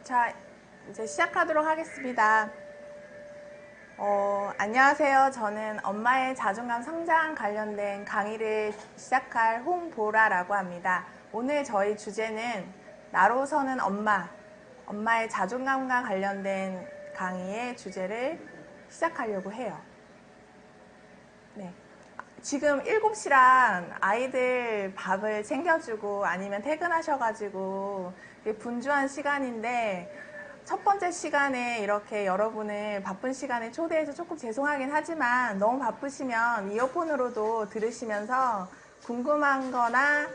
자, 이제 시작하도록 하겠습니다. 안녕하세요. 저는 엄마의 자존감 성장 관련된 강의를 시작할 홍보라라고 합니다. 오늘 저희 주제는 나로서는 엄마의 자존감과 관련된 강의의 주제를 시작하려고 해요. 네. 지금 7시란 아이들 밥을 챙겨주고 아니면 퇴근하셔가지고 분주한 시간인데 첫 번째 시간에 이렇게 여러분을 바쁜 시간에 초대해서 조금 죄송하긴 하지만 너무 바쁘시면 이어폰으로도 들으시면서 궁금한 거나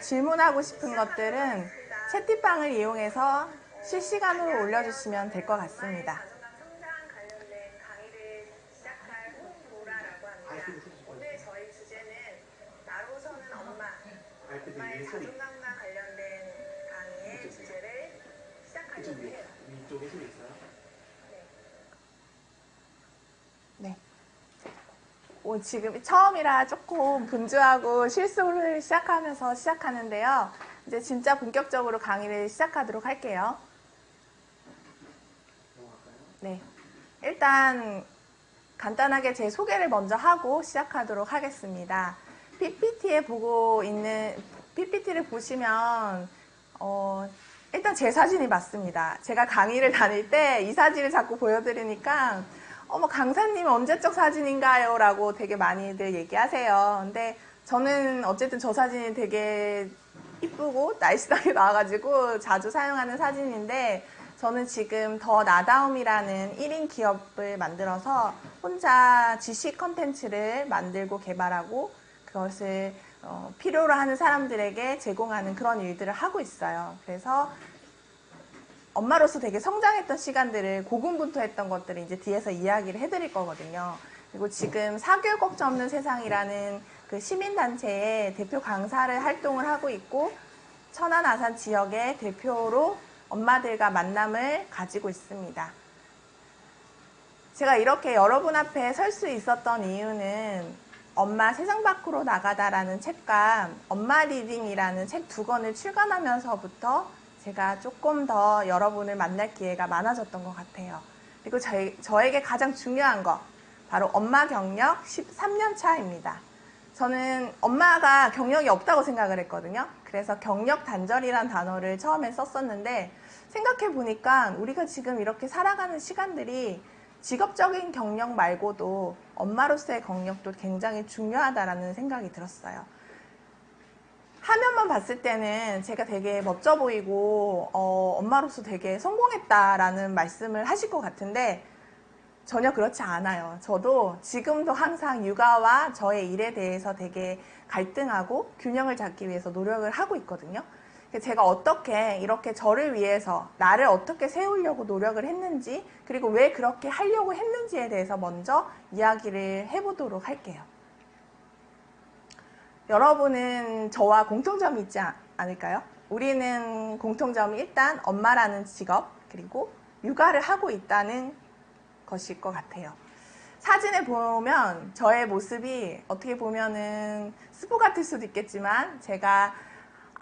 질문하고 싶은 것들은 채팅방을 이용해서 실시간으로 올려주시면 될 것 같습니다. 오늘 저희 주제는 나로서는 엄마의 자존감과 관련된 강의의 주제를 시작하려고 해요. 위쪽에 소리 있어요? 네. 지금 처음이라 조금 분주하고 실수를 시작하는데요. 이제 진짜 본격적으로 강의를 시작하도록 할게요. 네. 일단 간단하게 제 소개를 먼저 하고 시작하도록 하겠습니다. PPT를 보시면 일단 제 사진이 맞습니다. 제가 강의를 다닐 때 이 사진을 자꾸 보여드리니까 강사님 언제적 사진인가요? 라고 되게 많이들 얘기하세요. 근데 저는 어쨌든 저 사진이 되게 이쁘고 날씬하게 나와가지고 자주 사용하는 사진인데 저는 지금 더 나다움이라는 1인 기업을 만들어서 혼자 지식 컨텐츠를 만들고 개발하고 그것을 필요로 하는 사람들에게 제공하는 그런 일들을 하고 있어요. 그래서 엄마로서 되게 성장했던 시간들을 고군분투했던 것들을 이제 뒤에서 이야기를 해드릴 거거든요. 그리고 지금 사교육 걱정 없는 세상이라는 그 시민단체의 대표 강사를 활동을 하고 있고 천안 아산 지역의 대표로 엄마들과 만남을 가지고 있습니다. 제가 이렇게 여러분 앞에 설 수 있었던 이유는 엄마 세상 밖으로 나가다라는 책과 엄마 리딩이라는 책 2권을 출간하면서부터 제가 조금 더 여러분을 만날 기회가 많아졌던 것 같아요. 그리고 저에게 가장 중요한 거 바로 엄마 경력 13년 차입니다. 저는 엄마가 경력이 없다고 생각을 했거든요. 그래서 경력 단절이란 단어를 처음에 썼었는데 생각해 보니까 우리가 지금 이렇게 살아가는 시간들이 직업적인 경력 말고도 엄마로서의 경력도 굉장히 중요하다라는 생각이 들었어요. 화면만 봤을 때는 제가 되게 멋져 보이고 엄마로서 되게 성공했다라는 말씀을 하실 것 같은데 전혀 그렇지 않아요. 저도 지금도 항상 육아와 저의 일에 대해서 되게 갈등하고 균형을 잡기 위해서 노력을 하고 있거든요. 제가 어떻게 이렇게 저를 위해서 나를 어떻게 세우려고 노력을 했는지 그리고 왜 그렇게 하려고 했는지에 대해서 먼저 이야기를 해보도록 할게요. 여러분은 저와 공통점이 있지 않을까요? 우리는 공통점이 일단 엄마라는 직업 그리고 육아를 하고 있다는 것일 것 같아요. 사진을 보면 저의 모습이 어떻게 보면은 스포 같을 수도 있겠지만 제가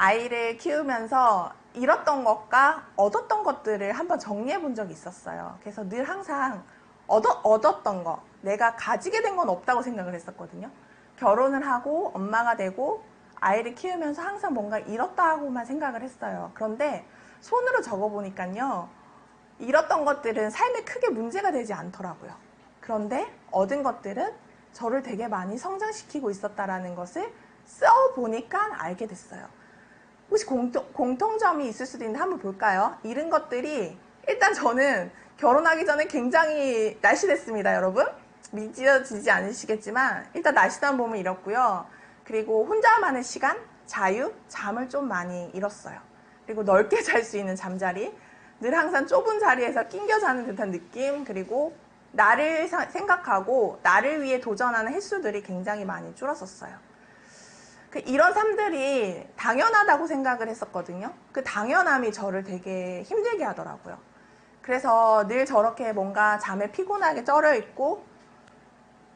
아이를 키우면서 잃었던 것과 얻었던 것들을 한번 정리해 본 적이 있었어요. 그래서 늘 항상 얻었던 거, 내가 가지게 된 건 없다고 생각을 했었거든요. 결혼을 하고 엄마가 되고 아이를 키우면서 항상 뭔가 잃었다고만 생각을 했어요. 그런데 손으로 적어보니까요. 잃었던 것들은 삶에 크게 문제가 되지 않더라고요. 그런데 얻은 것들은 저를 되게 많이 성장시키고 있었다는 것을 써보니까 알게 됐어요. 혹시 공통점이 있을 수도 있는데 한번 볼까요? 잃은 것들이 일단 저는 결혼하기 전에 굉장히 날씬했습니다, 여러분. 믿어지지 않으시겠지만 일단 날씬한 몸을 잃었고요. 그리고 혼자만의 시간, 자유, 잠을 좀 많이 잃었어요. 그리고 넓게 잘 수 있는 잠자리, 늘 항상 좁은 자리에서 낑겨 자는 듯한 느낌, 그리고 나를 생각하고 나를 위해 도전하는 횟수들이 굉장히 많이 줄었었어요. 이런 삶들이 당연하다고 생각을 했었거든요. 그 당연함이 저를 되게 힘들게 하더라고요. 그래서 늘 저렇게 뭔가 잠에 피곤하게 쩔어 있고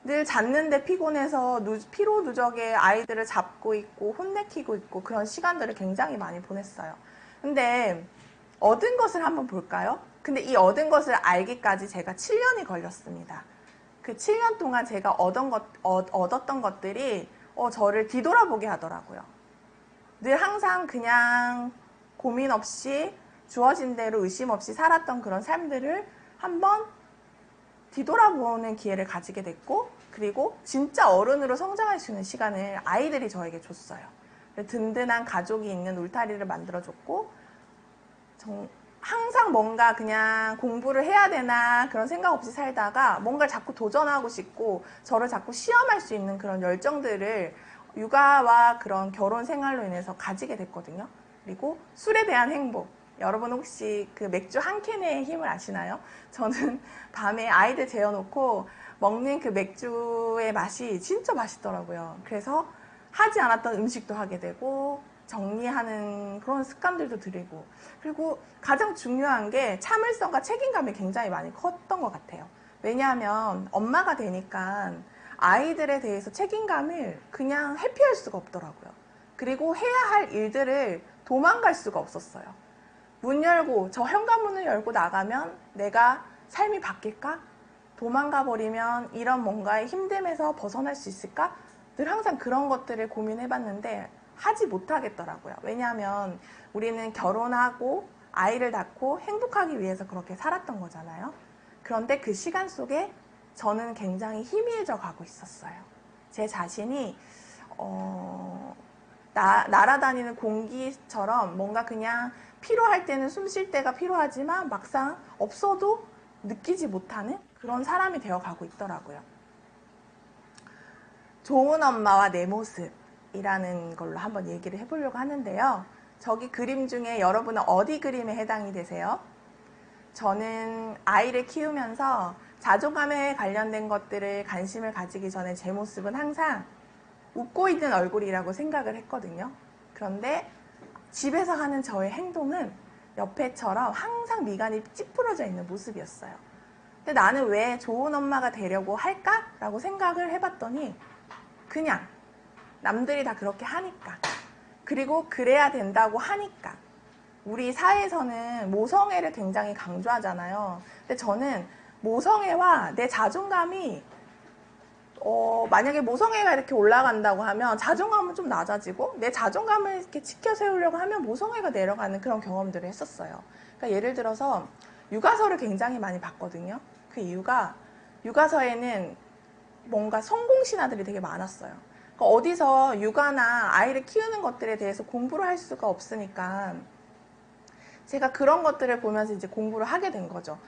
늘 잤는데 피곤해서 피로 누적에 아이들을 잡고 있고 혼내키고 있고 그런 시간들을 굉장히 많이 보냈어요. 근데 얻은 것을 한번 볼까요? 근데 이 얻은 것을 알기까지 제가 7년이 걸렸습니다. 그 7년 동안 제가 얻었던 것들이 저를 뒤돌아보게 하더라고요. 늘 항상 그냥 고민 없이 주어진 대로 의심 없이 살았던 그런 삶들을 한번 뒤돌아보는 기회를 가지게 됐고, 그리고 진짜 어른으로 성장할 수 있는 시간을 아이들이 저에게 줬어요. 든든한 가족이 있는 울타리를 만들어줬고, 항상 뭔가 그냥 공부를 해야 되나 그런 생각 없이 살다가 뭔가를 자꾸 도전하고 싶고 저를 자꾸 시험할 수 있는 그런 열정들을 육아와 그런 결혼 생활로 인해서 가지게 됐거든요. 그리고 술에 대한 행복. 여러분 혹시 그 맥주 한 캔의 힘을 아시나요? 저는 밤에 아이들 재워놓고 먹는 그 맥주의 맛이 진짜 맛있더라고요. 그래서 하지 않았던 음식도 하게 되고 정리하는 그런 습관들도 들이고, 그리고 가장 중요한 게 참을성과 책임감이 굉장히 많이 컸던 것 같아요. 왜냐하면 엄마가 되니까 아이들에 대해서 책임감을 그냥 회피할 수가 없더라고요. 그리고 해야 할 일들을 도망갈 수가 없었어요. 문 열고 저 현관문을 열고 나가면 내가 삶이 바뀔까? 도망가 버리면 이런 뭔가의 힘듦에서 벗어날 수 있을까? 늘 항상 그런 것들을 고민해봤는데 하지 못하겠더라고요. 왜냐하면 우리는 결혼하고 아이를 낳고 행복하기 위해서 그렇게 살았던 거잖아요. 그런데 그 시간 속에 저는 굉장히 희미해져 가고 있었어요. 제 자신이 날아다니는 공기처럼 뭔가 그냥 필요할 때는 숨 쉴 때가 필요하지만 막상 없어도 느끼지 못하는 그런 사람이 되어 가고 있더라고요. 좋은 엄마와 내 모습이라는 걸로 한번 얘기를 해보려고 하는데요. 저기 그림 중에 여러분은 어디 그림에 해당이 되세요? 저는 아이를 키우면서 자존감에 관련된 것들을 관심을 가지기 전에 제 모습은 항상 웃고 있는 얼굴이라고 생각을 했거든요. 그런데 집에서 하는 저의 행동은 옆에처럼 항상 미간이 찌푸러져 있는 모습이었어요. 근데 나는 왜 좋은 엄마가 되려고 할까라고 생각을 해봤더니 그냥 남들이 다 그렇게 하니까, 그리고 그래야 된다고 하니까. 우리 사회에서는 모성애를 굉장히 강조하잖아요. 근데 저는 모성애와 내 자존감이 만약에 모성애가 이렇게 올라간다고 하면 자존감은 좀 낮아지고 내 자존감을 이렇게 지켜 세우려고 하면 모성애가 내려가는 그런 경험들을 했었어요. 그러니까 예를 들어서 육아서를 굉장히 많이 봤거든요. 그 이유가 육아서에는 뭔가 성공 신화들이 되게 많았어요. 그러니까 어디서 육아나 아이를 키우는 것들에 대해서 공부를 할 수가 없으니까 제가 그런 것들을 보면서 이제 공부를 하게 된 거죠.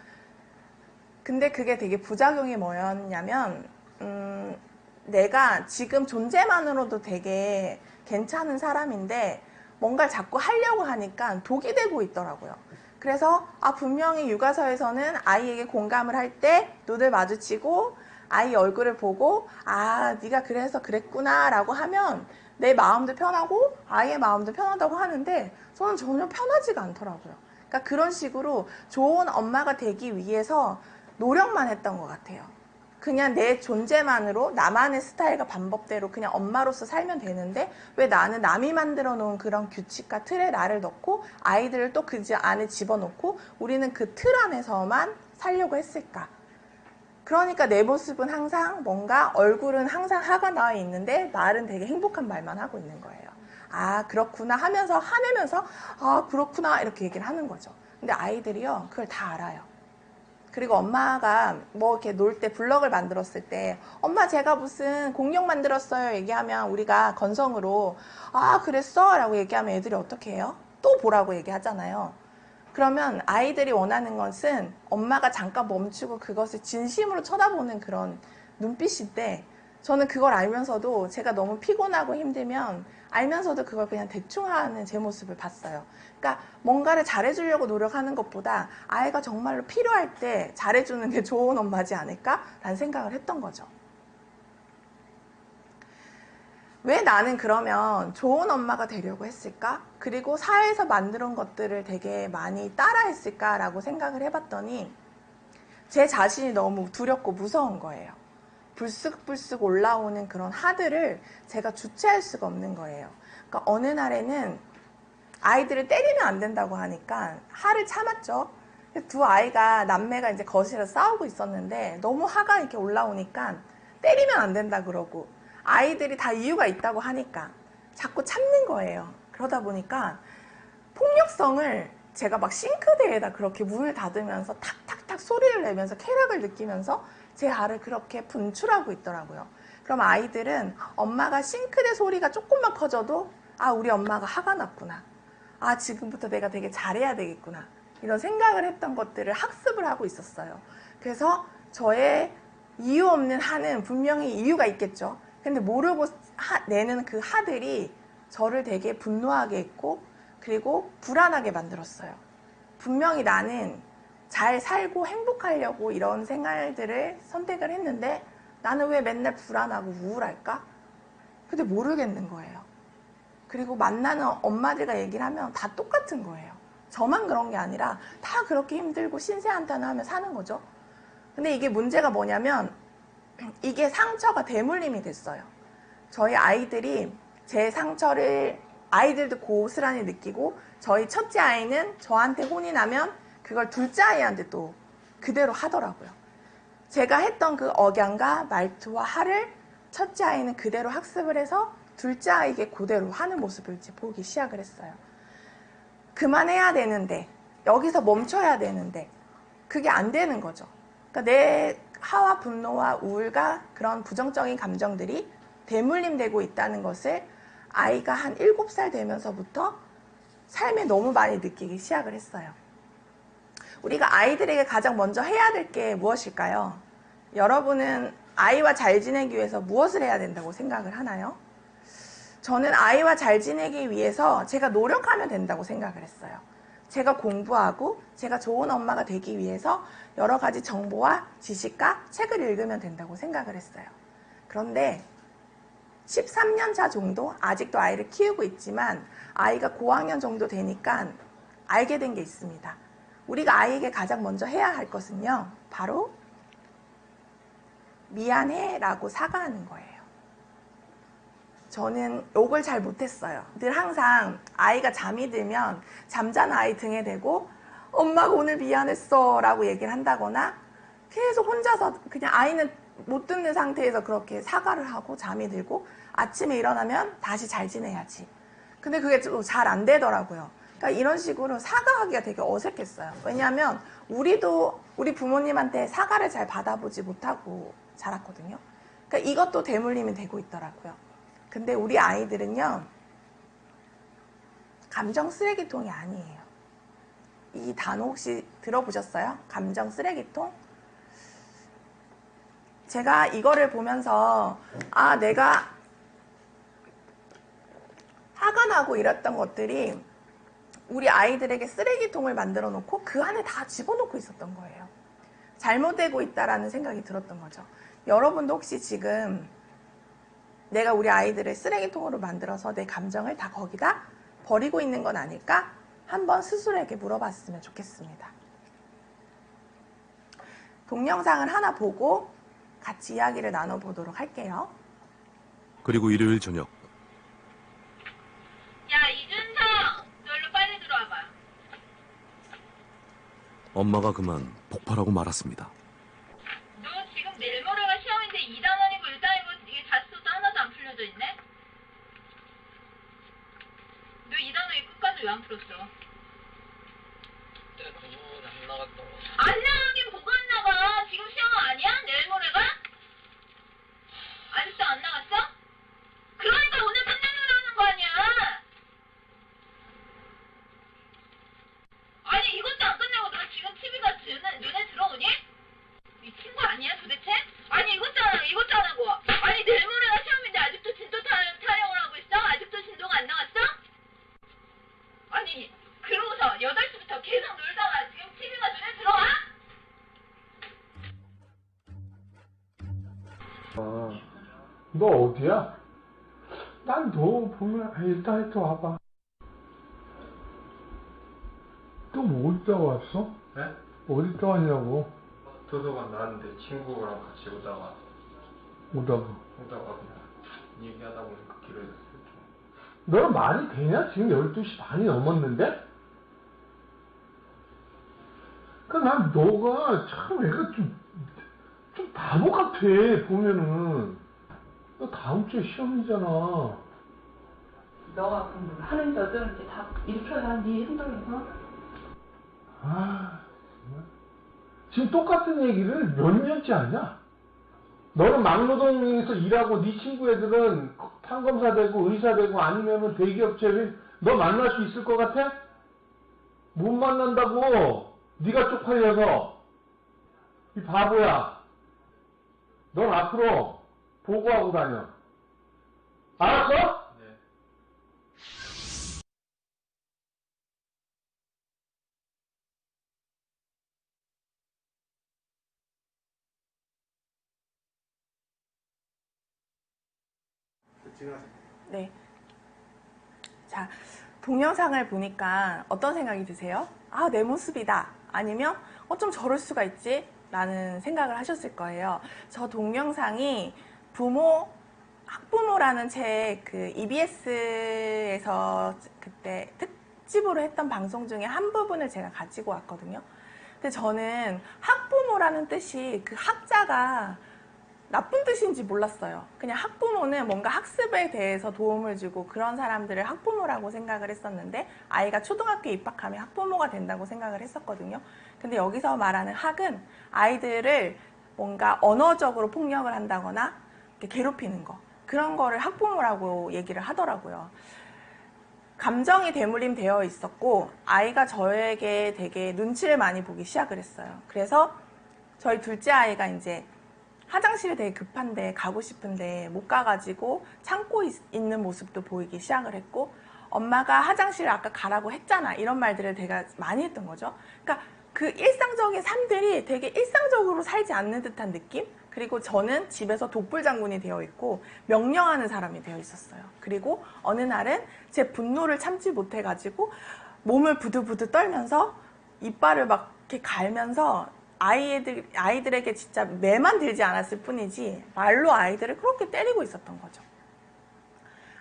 근데 그게 되게 부작용이 뭐였냐면 내가 지금 존재만으로도 되게 괜찮은 사람인데 뭔가를 자꾸 하려고 하니까 독이 되고 있더라고요. 그래서 분명히 육아서에서는 아이에게 공감을 할 때 눈을 마주치고 아이 얼굴을 보고 네가 그래서 그랬구나 라고 하면 내 마음도 편하고 아이의 마음도 편하다고 하는데 저는 전혀 편하지가 않더라고요. 그러니까 그런 식으로 좋은 엄마가 되기 위해서 노력만 했던 것 같아요. 그냥 내 존재만으로 나만의 스타일과 방법대로 그냥 엄마로서 살면 되는데 왜 나는 남이 만들어 놓은 그런 규칙과 틀에 나를 넣고 아이들을 또 그 안에 집어넣고 우리는 그 틀 안에서만 살려고 했을까? 그러니까 내 모습은 항상 뭔가 얼굴은 항상 화가 나 있는데 말은 되게 행복한 말만 하고 있는 거예요. 그렇구나 하면서 화내면서 그렇구나 이렇게 얘기를 하는 거죠. 근데 아이들이요 그걸 다 알아요. 그리고 엄마가 뭐 이렇게 놀 때 블럭을 만들었을 때 엄마 제가 무슨 공룡 만들었어요 얘기하면 우리가 건성으로 그랬어? 라고 얘기하면 애들이 어떻게 해요? 또 보라고 얘기하잖아요. 그러면 아이들이 원하는 것은 엄마가 잠깐 멈추고 그것을 진심으로 쳐다보는 그런 눈빛인데 저는 그걸 알면서도 제가 너무 피곤하고 힘들면 알면서도 그걸 그냥 대충 하는 제 모습을 봤어요. 그러니까 뭔가를 잘해주려고 노력하는 것보다 아이가 정말로 필요할 때 잘해주는 게 좋은 엄마지 않을까라는 생각을 했던 거죠. 왜 나는 그러면 좋은 엄마가 되려고 했을까? 그리고 사회에서 만들어 온 것들을 되게 많이 따라했을까라고 생각을 해봤더니 제 자신이 너무 두렵고 무서운 거예요. 불쑥불쑥 올라오는 그런 하드를 제가 주체할 수가 없는 거예요. 그러니까 어느 날에는 아이들을 때리면 안 된다고 하니까 화를 참았죠. 두 아이가 남매가 이제 거실에서 싸우고 있었는데 너무 화가 이렇게 올라오니까 때리면 안 된다 그러고 아이들이 다 이유가 있다고 하니까 자꾸 참는 거예요. 그러다 보니까 폭력성을 제가 막 싱크대에다 그렇게 문을 닫으면서 탁탁탁 소리를 내면서 쾌락을 느끼면서 제 알을 그렇게 분출하고 있더라고요. 그럼 아이들은 엄마가 싱크대 소리가 조금만 커져도 아, 우리 엄마가 화가 났구나. 아, 지금부터 내가 되게 잘해야 되겠구나. 이런 생각을 했던 것들을 학습을 하고 있었어요. 그래서 저의 이유 없는 화는 분명히 이유가 있겠죠. 근데 모르고 내는 그 화들이 저를 되게 분노하게 했고 그리고 불안하게 만들었어요. 분명히 나는 잘 살고 행복하려고 이런 생활들을 선택을 했는데 나는 왜 맨날 불안하고 우울할까? 근데 모르겠는 거예요. 그리고 만나는 엄마들과 얘기를 하면 다 똑같은 거예요. 저만 그런 게 아니라 다 그렇게 힘들고 신세한탄하며 사는 거죠. 근데 이게 문제가 뭐냐면 이게 상처가 대물림이 됐어요. 저희 아이들이 제 상처를 아이들도 고스란히 느끼고 저희 첫째 아이는 저한테 혼이 나면 그걸 둘째 아이한테 또 그대로 하더라고요. 제가 했던 그 억양과 말투와 화를 첫째 아이는 그대로 학습을 해서 둘째 아이에게 그대로 하는 모습을 이제 보기 시작을 했어요. 그만해야 되는데 여기서 멈춰야 되는데 그게 안 되는 거죠. 그러니까 내 화와 분노와 우울과 그런 부정적인 감정들이 대물림되고 있다는 것을 아이가 한 7살 되면서부터 삶에 너무 많이 느끼기 시작을 했어요. 우리가 아이들에게 가장 먼저 해야 될 게 무엇일까요? 여러분은 아이와 잘 지내기 위해서 무엇을 해야 된다고 생각을 하나요? 저는 아이와 잘 지내기 위해서 제가 노력하면 된다고 생각을 했어요. 제가 공부하고 제가 좋은 엄마가 되기 위해서 여러 가지 정보와 지식과 책을 읽으면 된다고 생각을 했어요. 그런데 13년 차 정도 아직도 아이를 키우고 있지만 아이가 고학년 정도 되니까 알게 된 게 있습니다. 우리가 아이에게 가장 먼저 해야 할 것은요, 바로 미안해 라고 사과하는 거예요. 저는 욕을 잘 못했어요. 늘 항상 아이가 잠이 들면 잠자는 아이 등에 대고 엄마가 오늘 미안했어 라고 얘기를 한다거나 계속 혼자서 그냥 아이는 못 듣는 상태에서 그렇게 사과를 하고 잠이 들고 아침에 일어나면 다시 잘 지내야지. 근데 그게 또 잘 안 되더라고요. 그러니까 이런 식으로 사과하기가 되게 어색했어요. 왜냐하면 우리도 우리 부모님한테 사과를 잘 받아보지 못하고 자랐거든요. 그러니까 이것도 대물림이 되고 있더라고요. 근데 우리 아이들은요, 감정 쓰레기통이 아니에요. 이 단어 혹시 들어보셨어요? 감정 쓰레기통? 제가 이거를 보면서 아, 내가 화가 나고 이랬던 것들이 우리 아이들에게 쓰레기통을 만들어 놓고 그 안에 다 집어넣고 있었던 거예요. 잘못되고 있다라는 생각이 들었던 거죠. 여러분도 혹시 지금 내가 우리 아이들을 쓰레기통으로 만들어서 내 감정을 다 거기다 버리고 있는 건 아닐까? 한번 스스로에게 물어봤으면 좋겠습니다. 동영상을 하나 보고 같이 이야기를 나눠보도록 할게요. 그리고 일요일 저녁. 야, 이준성! 너 일로 빨리 들어와봐. 엄마가 그만 폭발하고 말았습니다. 너 지금 내일 모레가 시험인데 2단원이고 1단이고 이게 자습서도 하나도 안 풀려져 있네? 너 2단원이 끝까지 왜 안 풀었어? 그때 그 부분 안 나갔던 거. 안 나가긴 뭐가 안 나가? 지금 시험 아니야? 내일 모레가? 아직도 안 나갔어? 그러니까 오늘 끝내려고 하는 거 아니야? 아니 이것도 안 끝내고 너 지금 TV가 눈에 들어오니? 미친 거 아니야 도대체? 아니 이것도 안 하고 아니 내일 모레가 시험인데 아직도 진도 촬영을 하고 있어? 아직도 진도가 안 나왔어? 아니 그러고서 8시부터 계속 놀다가 지금 TV가 눈에 들어와? 너 어디야? 난 너 보면 일단 와봐. 또 어디다 왔어? 네? 어디다 왔냐고? 도서관 나왔는데 친구랑 같이 오다가 오다가. 그냥 얘기하다 보니까 길어졌어요. 좀. 너는 말이 되냐? 지금 12시 반이 넘었는데? 그러니까 난 너가 참 애가 좀 바보 같아, 보면은. 너 다음 주에 시험이잖아. 너가 공부하는 저들 이제 다 일으켜야 네 행동에서. 아, 정말. 지금 똑같은 얘기를 몇 년째 하냐? 너는 막노동에서 일하고 네 친구 애들은 판검사 되고 의사 되고 아니면은 대기업체 너 만날 수 있을 것 같아? 못 만난다고. 네가 쪽팔려서. 이 바보야. 넌 앞으로 보고하고 다녀. 알았어? 네. 네. 자, 동영상을 보니까 어떤 생각이 드세요? 아, 내 모습이다. 아니면 좀 저럴 수가 있지? 라는 생각을 하셨을 거예요. 저 동영상이 학부모라는 책, 그 EBS에서 그때 특집으로 했던 방송 중에 한 부분을 제가 가지고 왔거든요. 근데 저는 학부모라는 뜻이 그 학자가 나쁜 뜻인지 몰랐어요. 그냥 학부모는 뭔가 학습에 대해서 도움을 주고 그런 사람들을 학부모라고 생각을 했었는데, 아이가 초등학교에 입학하면 학부모가 된다고 생각을 했었거든요. 근데 여기서 말하는 학은 아이들을 뭔가 언어적으로 폭력을 한다거나 괴롭히는 거, 그런 거를 학부모라고 얘기를 하더라고요. 감정이 대물림 되어 있었고, 아이가 저에게 되게 눈치를 많이 보기 시작을 했어요. 그래서 저희 둘째 아이가 이제 화장실이 되게 급한데 가고 싶은데 못 가가지고 참고 있는 모습도 보이기 시작을 했고, 엄마가 화장실을 아까 가라고 했잖아, 이런 말들을 되게 많이 했던 거죠. 그러니까 그 일상적인 삶들이 되게 일상적으로 살지 않는 듯한 느낌? 그리고 저는 집에서 독불장군이 되어 있고 명령하는 사람이 되어 있었어요. 그리고 어느 날은 제 분노를 참지 못해가지고 몸을 부들부들 떨면서 이빨을 막 이렇게 갈면서 아이들에게 진짜 매만 들지 않았을 뿐이지 말로 아이들을 그렇게 때리고 있었던 거죠.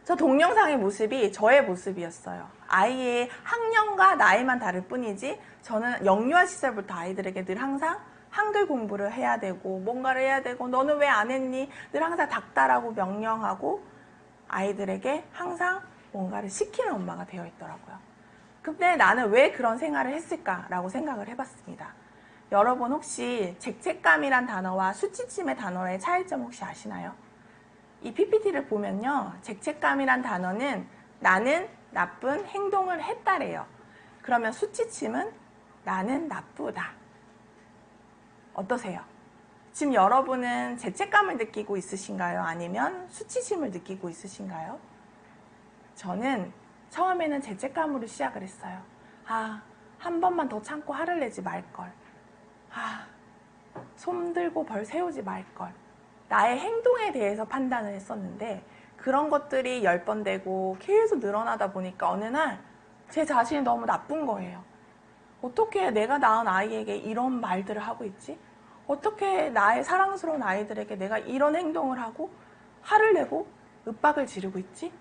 저 동영상의 모습이 저의 모습이었어요. 아이의 학년과 나이만 다를 뿐이지 저는 영유아 시절부터 아이들에게 늘 항상 한글 공부를 해야 되고 뭔가를 해야 되고 너는 왜 안 했니? 늘 항상 닥달하고 명령하고 아이들에게 항상 뭔가를 시키는 엄마가 되어 있더라고요. 근데 나는 왜 그런 생활을 했을까라고 생각을 해봤습니다. 여러분 혹시 죄책감이란 단어와 수치심의 단어의 차이점 혹시 아시나요? 이 PPT를 보면요, 죄책감이란 단어는 나는 나쁜 행동을 했다래요. 그러면 수치심은 나는 나쁘다. 어떠세요? 지금 여러분은 죄책감을 느끼고 있으신가요? 아니면 수치심을 느끼고 있으신가요? 저는 처음에는 죄책감으로 시작을 했어요. 한 번만 더 참고 화를 내지 말걸. 손 들고 벌 세우지 말걸. 나의 행동에 대해서 판단을 했었는데, 그런 것들이 10번 되고 계속 늘어나다 보니까 어느 날 제 자신이 너무 나쁜 거예요. 어떻게 내가 낳은 아이에게 이런 말들을 하고 있지? 어떻게 나의 사랑스러운 아이들에게 내가 이런 행동을 하고 화를 내고 윽박을 지르고 있지?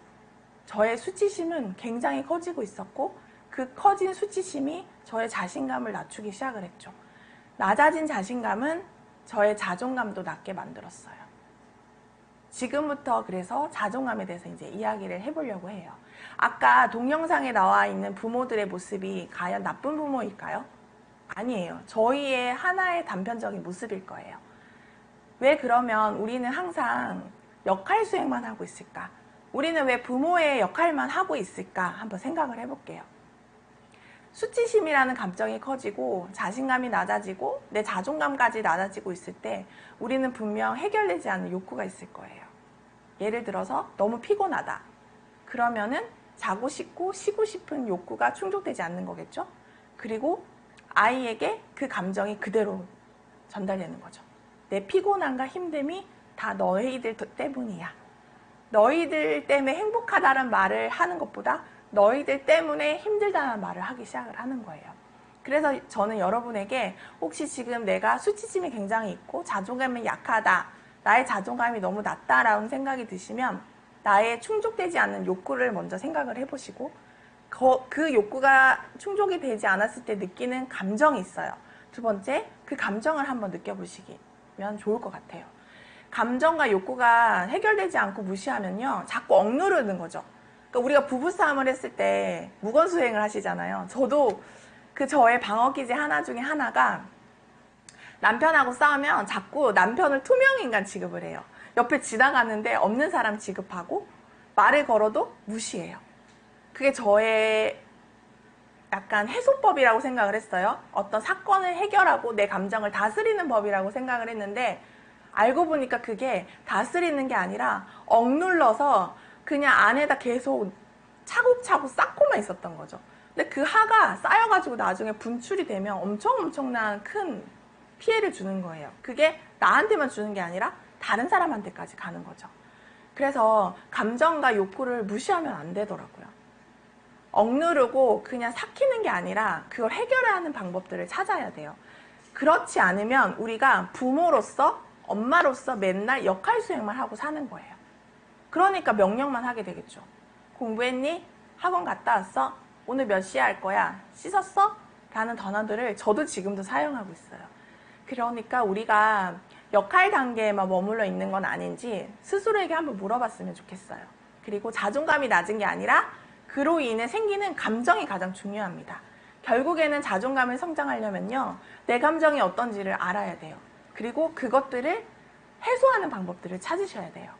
저의 수치심은 굉장히 커지고 있었고, 그 커진 수치심이 저의 자신감을 낮추기 시작을 했죠. 낮아진 자신감은 저의 자존감도 낮게 만들었어요. 지금부터 그래서 자존감에 대해서 이제 이야기를 해보려고 해요. 아까 동영상에 나와 있는 부모들의 모습이 과연 나쁜 부모일까요? 아니에요. 저희의 하나의 단편적인 모습일 거예요. 왜 그러면 우리는 항상 역할 수행만 하고 있을까? 우리는 왜 부모의 역할만 하고 있을까? 한번 생각을 해볼게요. 수치심이라는 감정이 커지고 자신감이 낮아지고 내 자존감까지 낮아지고 있을 때 우리는 분명 해결되지 않는 욕구가 있을 거예요. 예를 들어서 너무 피곤하다. 그러면은 자고 싶고 쉬고 싶은 욕구가 충족되지 않는 거겠죠? 그리고 아이에게 그 감정이 그대로 전달되는 거죠. 내 피곤함과 힘듦이 다 너희들 때문이야. 너희들 때문에 행복하다는 말을 하는 것보다 너희들 때문에 힘들다는 말을 하기 시작을 하는 거예요. 그래서 저는 여러분에게 혹시 지금 내가 수치심이 굉장히 있고 자존감이 약하다, 나의 자존감이 너무 낮다라는 생각이 드시면 나의 충족되지 않는 욕구를 먼저 생각을 해보시고 그 욕구가 충족이 되지 않았을 때 느끼는 감정이 있어요. 두 번째, 그 감정을 한번 느껴보시면 좋을 것 같아요. 감정과 욕구가 해결되지 않고 무시하면요, 자꾸 억누르는 거죠. 그러니까 우리가 부부싸움을 했을 때 무건수행을 하시잖아요. 저도 저의 방어기제 하나 중에 하나가 남편하고 싸우면 자꾸 남편을 투명인간 취급을 해요. 옆에 지나가는데 없는 사람 취급하고 말을 걸어도 무시해요. 그게 저의 약간 해소법이라고 생각을 했어요. 어떤 사건을 해결하고 내 감정을 다스리는 법이라고 생각을 했는데 알고 보니까 그게 다스리는 게 아니라 억눌러서 그냥 안에다 계속 차곡차곡 쌓고만 있었던 거죠. 근데 그 화가 쌓여가지고 나중에 분출이 되면 엄청난 큰 피해를 주는 거예요. 그게 나한테만 주는 게 아니라 다른 사람한테까지 가는 거죠. 그래서 감정과 욕구를 무시하면 안 되더라고요. 억누르고 그냥 삭히는 게 아니라 그걸 해결하는 방법들을 찾아야 돼요. 그렇지 않으면 우리가 부모로서, 엄마로서 맨날 역할 수행만 하고 사는 거예요. 그러니까 명령만 하게 되겠죠. 공부했니? 학원 갔다 왔어? 오늘 몇 시에 할 거야? 씻었어? 라는 단어들을 저도 지금도 사용하고 있어요. 그러니까 우리가 역할 단계에만 머물러 있는 건 아닌지 스스로에게 한번 물어봤으면 좋겠어요. 그리고 자존감이 낮은 게 아니라 그로 인해 생기는 감정이 가장 중요합니다. 결국에는 자존감을 성장하려면요, 내 감정이 어떤지를 알아야 돼요. 그리고 그것들을 해소하는 방법들을 찾으셔야 돼요.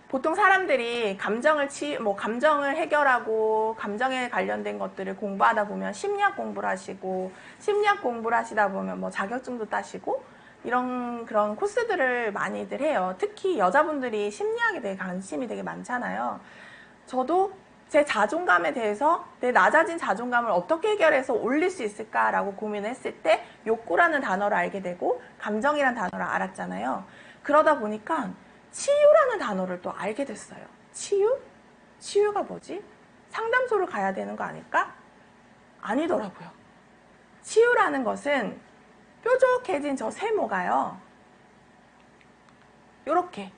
보통 사람들이 감정을 해결하고 감정에 관련된 것들을 공부하다 보면 심리학 공부를 하시고, 심리학 공부를 하시다 보면 뭐 자격증도 따시고 그런 코스들을 많이들 해요. 특히 여자분들이 심리학에 대해 관심이 되게 많잖아요. 저도 제 자존감에 대해서 내 낮아진 자존감을 어떻게 해결해서 올릴 수 있을까라고 고민을 했을 때 욕구라는 단어를 알게 되고 감정이라는 단어를 알았잖아요. 그러다 보니까 치유라는 단어를 또 알게 됐어요. 치유? 치유가 뭐지? 상담소를 가야 되는 거 아닐까? 아니더라고요. 치유라는 것은 뾰족해진 저 세모가요, 요렇게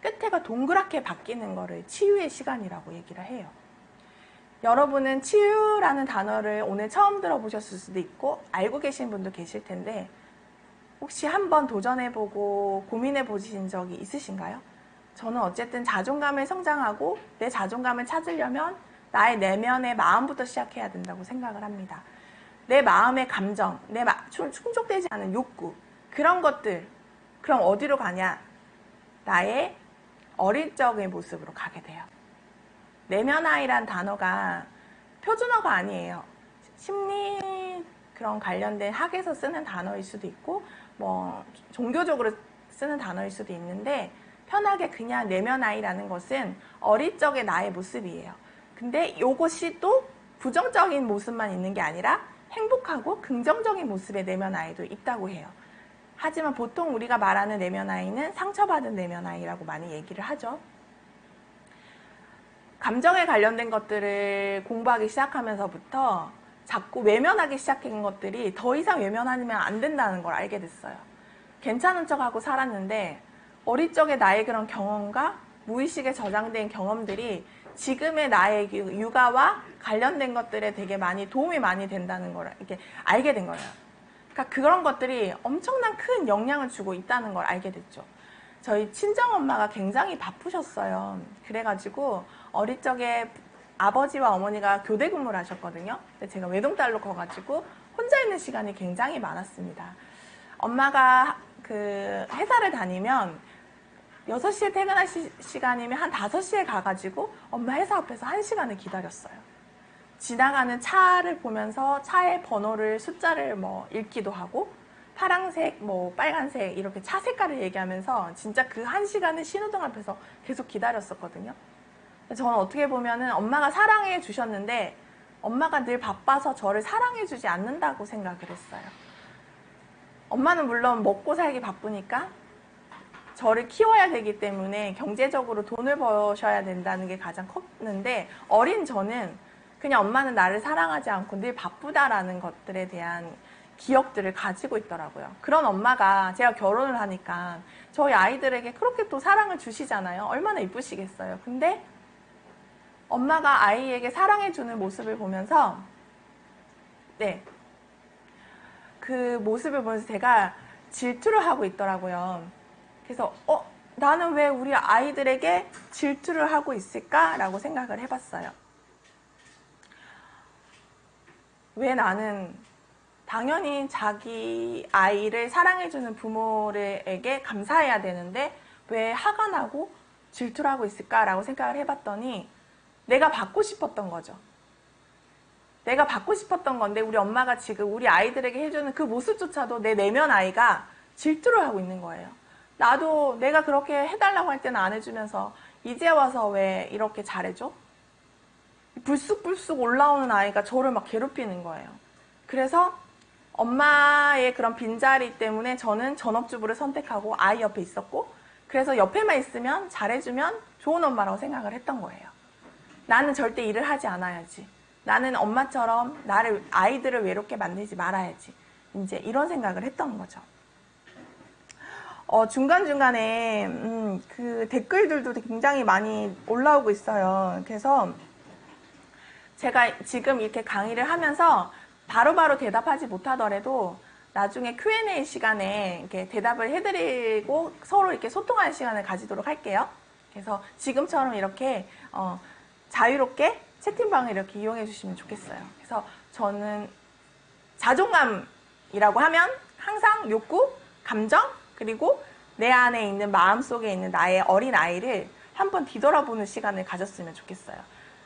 끝에가 동그랗게 바뀌는 거를 치유의 시간이라고 얘기를 해요. 여러분은 치유라는 단어를 오늘 처음 들어보셨을 수도 있고 알고 계신 분도 계실 텐데 혹시 한번 도전해보고 고민해보신 적이 있으신가요? 저는 어쨌든 자존감을 성장하고 내 자존감을 찾으려면 나의 내면의 마음부터 시작해야 된다고 생각을 합니다. 내 마음의 감정, 충족되지 않은 욕구, 그런 것들, 그럼 어디로 가냐? 나의 어릴 적의 모습으로 가게 돼요. 내면아이란 단어가 표준어가 아니에요. 심리 그런 관련된 학에서 쓰는 단어일 수도 있고 뭐 종교적으로 쓰는 단어일 수도 있는데 편하게 그냥 내면아이라는 것은 어릴 적의 나의 모습이에요. 근데 이것이 또 부정적인 모습만 있는 게 아니라 행복하고 긍정적인 모습의 내면아이도 있다고 해요. 하지만 보통 우리가 말하는 내면아이는 상처받은 내면아이라고 많이 얘기를 하죠. 감정에 관련된 것들을 공부하기 시작하면서부터 자꾸 외면하기 시작한 것들이 더 이상 외면하면 안 된다는 걸 알게 됐어요. 괜찮은 척하고 살았는데 어릴 적의 나의 그런 경험과 무의식에 저장된 경험들이 지금의 나의 육아와 관련된 것들에 되게 많이 도움이 많이 된다는 걸 이렇게 알게 된 거예요. 그러니까 그런 것들이 엄청난 큰 영향을 주고 있다는 걸 알게 됐죠. 저희 친정엄마가 굉장히 바쁘셨어요. 그래가지고 어릴 적에 아버지와 어머니가 교대 근무를 하셨거든요. 근데 제가 외동딸로 커가지고 혼자 있는 시간이 굉장히 많았습니다. 엄마가 회사를 다니면 6시에 퇴근할 시간이면 한 5시에 가가지고 엄마 회사 앞에서 1시간을 기다렸어요. 지나가는 차를 보면서 차의 번호를 숫자를 읽기도 하고 파란색, 빨간색 이렇게 차 색깔을 얘기하면서 진짜 그 1시간을 신호등 앞에서 계속 기다렸었거든요. 저는 어떻게 보면은 엄마가 사랑해 주셨는데 엄마가 늘 바빠서 저를 사랑해 주지 않는다고 생각을 했어요. 엄마는 물론 먹고 살기 바쁘니까 저를 키워야 되기 때문에 경제적으로 돈을 버셔야 된다는 게 가장 컸는데 어린 저는 그냥 엄마는 나를 사랑하지 않고 늘 바쁘다라는 것들에 대한 기억들을 가지고 있더라고요. 그런 엄마가 제가 결혼을 하니까 저희 아이들에게 그렇게 또 사랑을 주시잖아요. 얼마나 이쁘시겠어요. 근데 엄마가 아이에게 사랑해주는 모습을 보면서 네, 그 모습을 보면서 제가 질투를 하고 있더라고요. 그래서 나는 왜 우리 아이들에게 질투를 하고 있을까라고 생각을 해봤어요. 왜 나는 당연히 자기 아이를 사랑해주는 부모에게 감사해야 되는데 왜 화가 나고 질투를 하고 있을까라고 생각을 해봤더니 내가 받고 싶었던 거죠. 내가 받고 싶었던 건데 우리 엄마가 지금 우리 아이들에게 해주는 그 모습조차도 내 내면 아이가 질투를 하고 있는 거예요. 나도 내가 그렇게 해달라고 할 때는 안 해주면서 이제 와서 왜 이렇게 잘해줘? 불쑥불쑥 올라오는 아이가 저를 막 괴롭히는 거예요. 그래서 엄마의 그런 빈자리 때문에 저는 전업주부를 선택하고 아이 옆에 있었고, 그래서 옆에만 있으면 잘해주면 좋은 엄마라고 생각을 했던 거예요. 나는 절대 일을 하지 않아야지. 나는 엄마처럼 아이들을 외롭게 만들지 말아야지. 이제 이런 생각을 했던 거죠. 중간중간에 그 댓글들도 굉장히 많이 올라오고 있어요. 그래서 제가 지금 이렇게 강의를 하면서 바로바로 대답하지 못하더라도 나중에 Q&A 시간에 이렇게 대답을 해드리고 서로 이렇게 소통하는 시간을 가지도록 할게요. 그래서 지금처럼 이렇게 자유롭게 채팅방을 이렇게 이용해 주시면 좋겠어요. 그래서 저는 자존감이라고 하면 항상 욕구, 감정, 그리고 내 안에 있는 마음속에 있는 나의 어린 아이를 한번 뒤돌아보는 시간을 가졌으면 좋겠어요.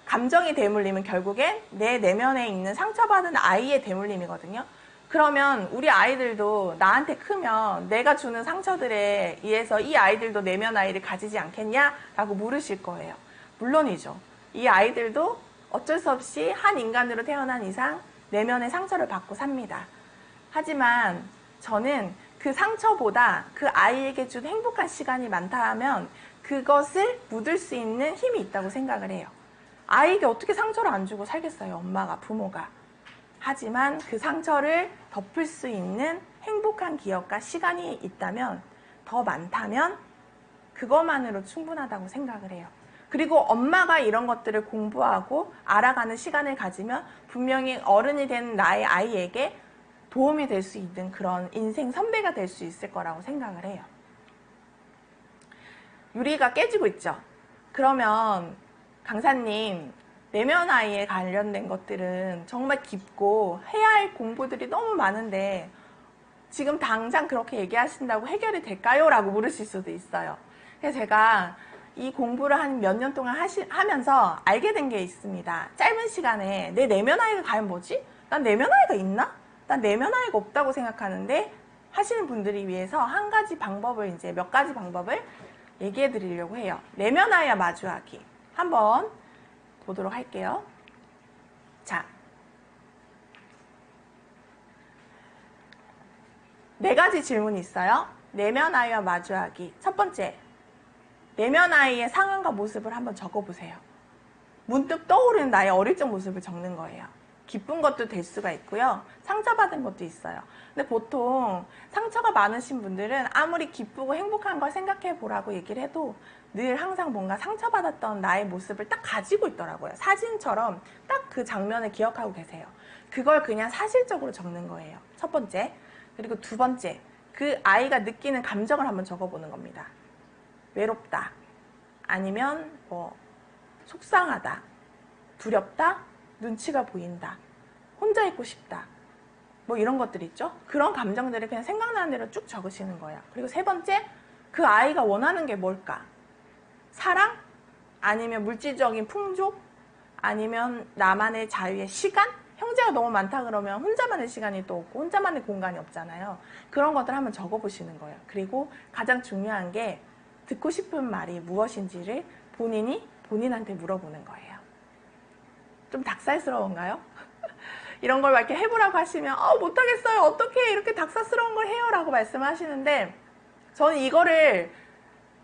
감정이 대물림은 결국엔 내 내면에 있는 상처받은 아이의 대물림이거든요. 그러면 우리 아이들도 나한테 크면 내가 주는 상처들에 의해서 이 아이들도 내면 아이를 가지지 않겠냐? 라고 물으실 거예요. 물론이죠. 이 아이들도 어쩔 수 없이 한 인간으로 태어난 이상 내면의 상처를 받고 삽니다. 하지만 저는 그 상처보다 그 아이에게 준 행복한 시간이 많다 하면 그것을 묻을 수 있는 힘이 있다고 생각을 해요. 아이에게 어떻게 상처를 안 주고 살겠어요, 엄마가, 부모가. 하지만 그 상처를 덮을 수 있는 행복한 기억과 시간이 있다면, 더 많다면 그것만으로 충분하다고 생각을 해요. 그리고 엄마가 이런 것들을 공부하고 알아가는 시간을 가지면 분명히 어른이 된 나의 아이에게 도움이 될 수 있는 그런 인생 선배가 될 수 있을 거라고 생각을 해요. 유리가 깨지고 있죠. 그러면 강사님, 내면 아이에 관련된 것들은 정말 깊고 해야 할 공부들이 너무 많은데 지금 당장 그렇게 얘기하신다고 해결이 될까요? 라고 물으실 수도 있어요. 그래서 제가 이 공부를 한 몇 년 동안 하면서 알게 된 게 있습니다. 짧은 시간에 내 내면 아이가 과연 뭐지? 난 내면 아이가 있나? 난 내면 아이가 없다고 생각하는데 하시는 분들이 위해서 한 가지 방법을, 이제 몇 가지 방법을 얘기해 드리려고 해요. 내면 아이와 마주하기. 한번 보도록 할게요. 자, 4가지 질문이 있어요. 내면 아이와 마주하기. 첫 번째, 내면 아이의 상황과 모습을 한번 적어보세요. 문득 떠오르는 나의 어릴 적 모습을 적는 거예요. 기쁜 것도 될 수가 있고요. 상처받은 것도 있어요. 근데 보통 상처가 많으신 분들은 아무리 기쁘고 행복한 걸 생각해 보라고 얘기를 해도 늘 항상 뭔가 상처받았던 나의 모습을 딱 가지고 있더라고요. 사진처럼 딱 그 장면을 기억하고 계세요. 그걸 그냥 사실적으로 적는 거예요. 첫 번째. 그리고 두 번째, 그 아이가 느끼는 감정을 한번 적어보는 겁니다. 외롭다, 아니면 속상하다, 두렵다, 눈치가 보인다, 혼자 있고 싶다, 이런 것들 있죠. 그런 감정들을 그냥 생각나는 대로 쭉 적으시는 거예요. 그리고 세 번째, 그 아이가 원하는 게 뭘까? 사랑? 아니면 물질적인 풍족? 아니면 나만의 자유의 시간? 형제가 너무 많다 그러면 혼자만의 시간이 또 없고 혼자만의 공간이 없잖아요. 그런 것들 한번 적어보시는 거예요. 그리고 가장 중요한 게 듣고 싶은 말이 무엇인지를 본인이 본인한테 물어보는 거예요. 좀 닭살스러운가요? 이런 걸 막 이렇게 해보라고 하시면 못하겠어요. 어떻게 이렇게 닭살스러운 걸 해요? 라고 말씀하시는데 저는 이거를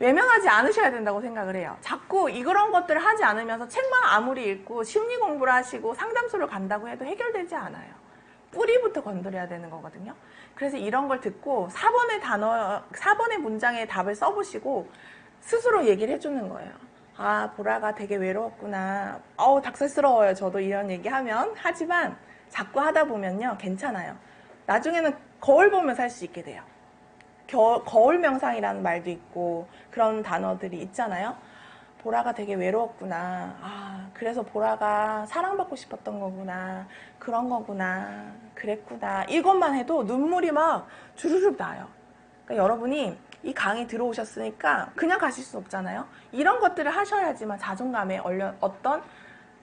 외면하지 않으셔야 된다고 생각을 해요. 자꾸 이런 것들을 하지 않으면서 책만 아무리 읽고 심리 공부를 하시고 상담소를 간다고 해도 해결되지 않아요. 뿌리부터 건드려야 되는 거거든요. 그래서 이런 걸 듣고 4번의 문장에 답을 써보시고 스스로 얘기를 해주는 거예요. 아, 보라가 되게 외로웠구나. 닭살스러워요. 저도 이런 얘기하면. 하지만 자꾸 하다 보면요, 괜찮아요. 나중에는 거울 보면서 할 수 있게 돼요. 거울 명상이라는 말도 있고 그런 단어들이 있잖아요. 보라가 되게 외로웠구나. 아, 그래서 보라가 사랑받고 싶었던 거구나. 그런 거구나. 그랬구나. 이것만 해도 눈물이 막 주르륵 나요. 그러니까 여러분이 이 강의 들어오셨으니까 그냥 가실 수 없잖아요. 이런 것들을 하셔야지만 자존감에 어떤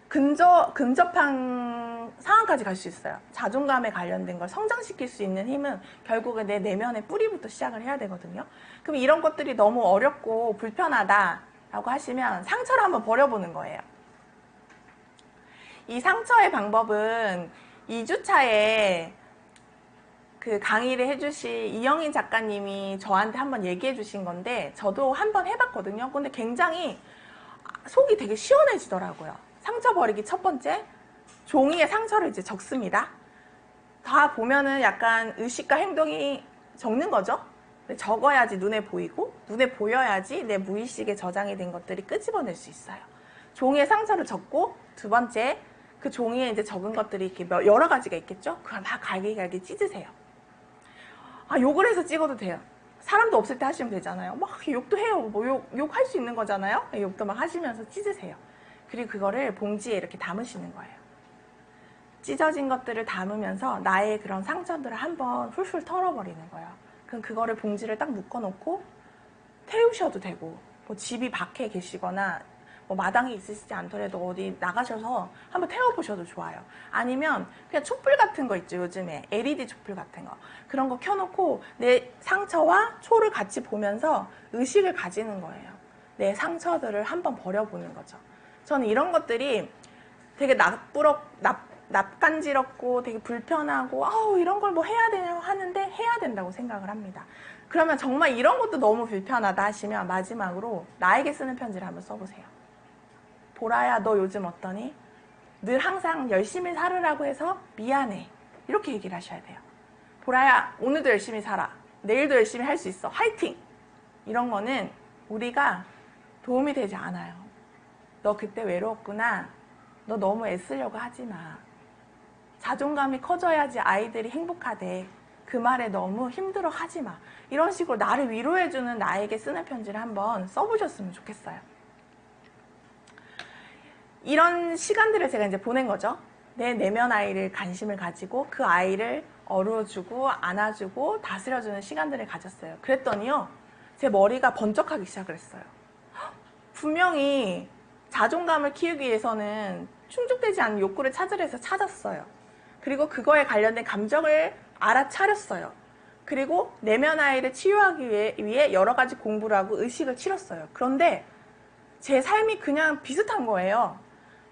근접한 상황까지 갈 수 있어요. 자존감에 관련된 걸 성장시킬 수 있는 힘은 결국에 내 내면의 뿌리부터 시작을 해야 되거든요. 그럼 이런 것들이 너무 어렵고 불편하다라고 하시면 상처를 한번 버려보는 거예요. 이 상처의 방법은 2주차에 그 강의를 해주신 이영인 작가님이 저한테 한번 얘기해 주신 건데 저도 한번 해봤거든요. 근데 굉장히 속이 되게 시원해지더라고요. 상처 버리기 첫 번째, 종이에 상처를 이제 적습니다. 다 보면은 약간 의식과 행동이 적는 거죠. 적어야지 눈에 보이고, 눈에 보여야지 내 무의식에 저장이 된 것들이 끄집어낼 수 있어요. 종이에 상처를 적고, 두 번째, 그 종이에 이제 적은 것들이 이렇게 여러 가지가 있겠죠? 그걸 막 갈기갈기 찢으세요. 아, 욕을 해서 찍어도 돼요. 사람도 없을 때 하시면 되잖아요. 막 욕도 해요. 뭐 욕할 수 있는 거잖아요. 욕도 막 하시면서 찢으세요. 그리고 그거를 봉지에 이렇게 담으시는 거예요. 찢어진 것들을 담으면서 나의 그런 상처들을 한번 훌훌 털어버리는 거예요. 그럼 그거를 봉지를 딱 묶어놓고 태우셔도 되고, 뭐 집이 밖에 계시거나 뭐 마당에 있으시지 않더라도 어디 나가셔서 한번 태워보셔도 좋아요. 아니면 그냥 촛불 같은 거 있죠, 요즘에. LED 촛불 같은 거. 그런 거 켜놓고 내 상처와 초를 같이 보면서 의식을 가지는 거예요. 내 상처들을 한번 버려보는 거죠. 저는 이런 것들이 되게 낯간지럽고 되게 불편하고 이런 걸 뭐 해야 되냐고 하는데 해야 된다고 생각을 합니다. 그러면 정말 이런 것도 너무 불편하다 하시면 마지막으로 나에게 쓰는 편지를 한번 써보세요. 보라야, 너 요즘 어떠니? 늘 항상 열심히 살으라고 해서 미안해. 이렇게 얘기를 하셔야 돼요. 보라야, 오늘도 열심히 살아. 내일도 열심히 할 수 있어. 화이팅! 이런 거는 우리가 도움이 되지 않아요. 너 그때 외로웠구나. 너 너무 애쓰려고 하지 마. 자존감이 커져야지 아이들이 행복하대. 그 말에 너무 힘들어 하지 마. 이런 식으로 나를 위로해주는 나에게 쓰는 편지를 한번 써보셨으면 좋겠어요. 이런 시간들을 제가 이제 보낸 거죠. 내 내면 아이를 관심을 가지고 그 아이를 어루어주고 안아주고 다스려주는 시간들을 가졌어요. 그랬더니요, 제 머리가 번쩍하기 시작을 했어요. 분명히 자존감을 키우기 위해서는 충족되지 않는 욕구를 찾으려 해서 찾았어요. 그리고 그거에 관련된 감정을 알아차렸어요. 그리고 내면 아이를 치유하기 위해 여러 가지 공부를 하고 의식을 치렀어요. 그런데 제 삶이 그냥 비슷한 거예요.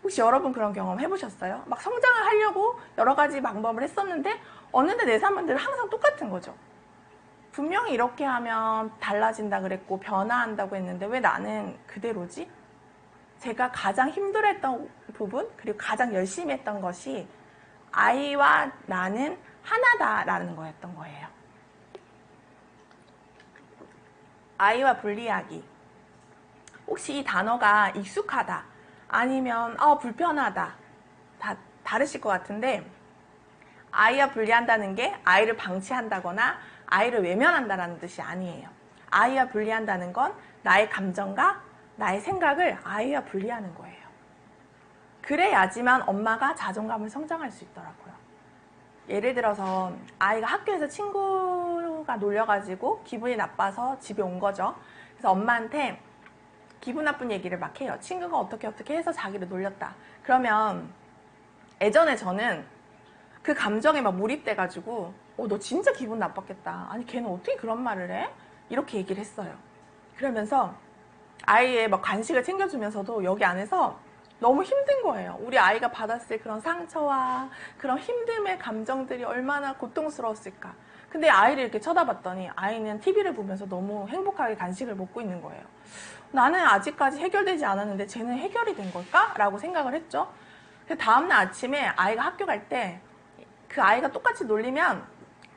혹시 여러분 그런 경험 해보셨어요? 막 성장을 하려고 여러 가지 방법을 했었는데 어느 날 내 삶은 늘 항상 똑같은 거죠. 분명히 이렇게 하면 달라진다 그랬고 변화한다고 했는데 왜 나는 그대로지? 제가 가장 힘들었던 부분, 그리고 가장 열심히 했던 것이 아이와 나는 하나다라는 거였던 거예요. 아이와 분리하기. 혹시 이 단어가 익숙하다, 아니면 불편하다, 다 다르실 것 같은데, 아이와 분리한다는 게 아이를 방치한다거나 아이를 외면한다라는 뜻이 아니에요. 아이와 분리한다는 건 나의 감정과 나의 생각을 아이와 분리하는 거예요. 그래야지만 엄마가 자존감을 성장할 수 있더라고요. 예를 들어서 아이가 학교에서 친구가 놀려가지고 기분이 나빠서 집에 온 거죠. 그래서 엄마한테 기분 나쁜 얘기를 막 해요. 친구가 어떻게 해서 자기를 놀렸다. 그러면 예전에 저는 그 감정에 막 몰입돼가지고 너 진짜 기분 나빴겠다. 아니 걔는 어떻게 그런 말을 해? 이렇게 얘기를 했어요. 그러면서 아이의 막 간식을 챙겨주면서도 여기 안에서 너무 힘든 거예요. 우리 아이가 받았을 그런 상처와 그런 힘듦의 감정들이 얼마나 고통스러웠을까. 근데 아이를 이렇게 쳐다봤더니 아이는 TV를 보면서 너무 행복하게 간식을 먹고 있는 거예요. 나는 아직까지 해결되지 않았는데 쟤는 해결이 된 걸까? 라고 생각을 했죠. 다음날 아침에 아이가 학교 갈 때 그 아이가 똑같이 놀리면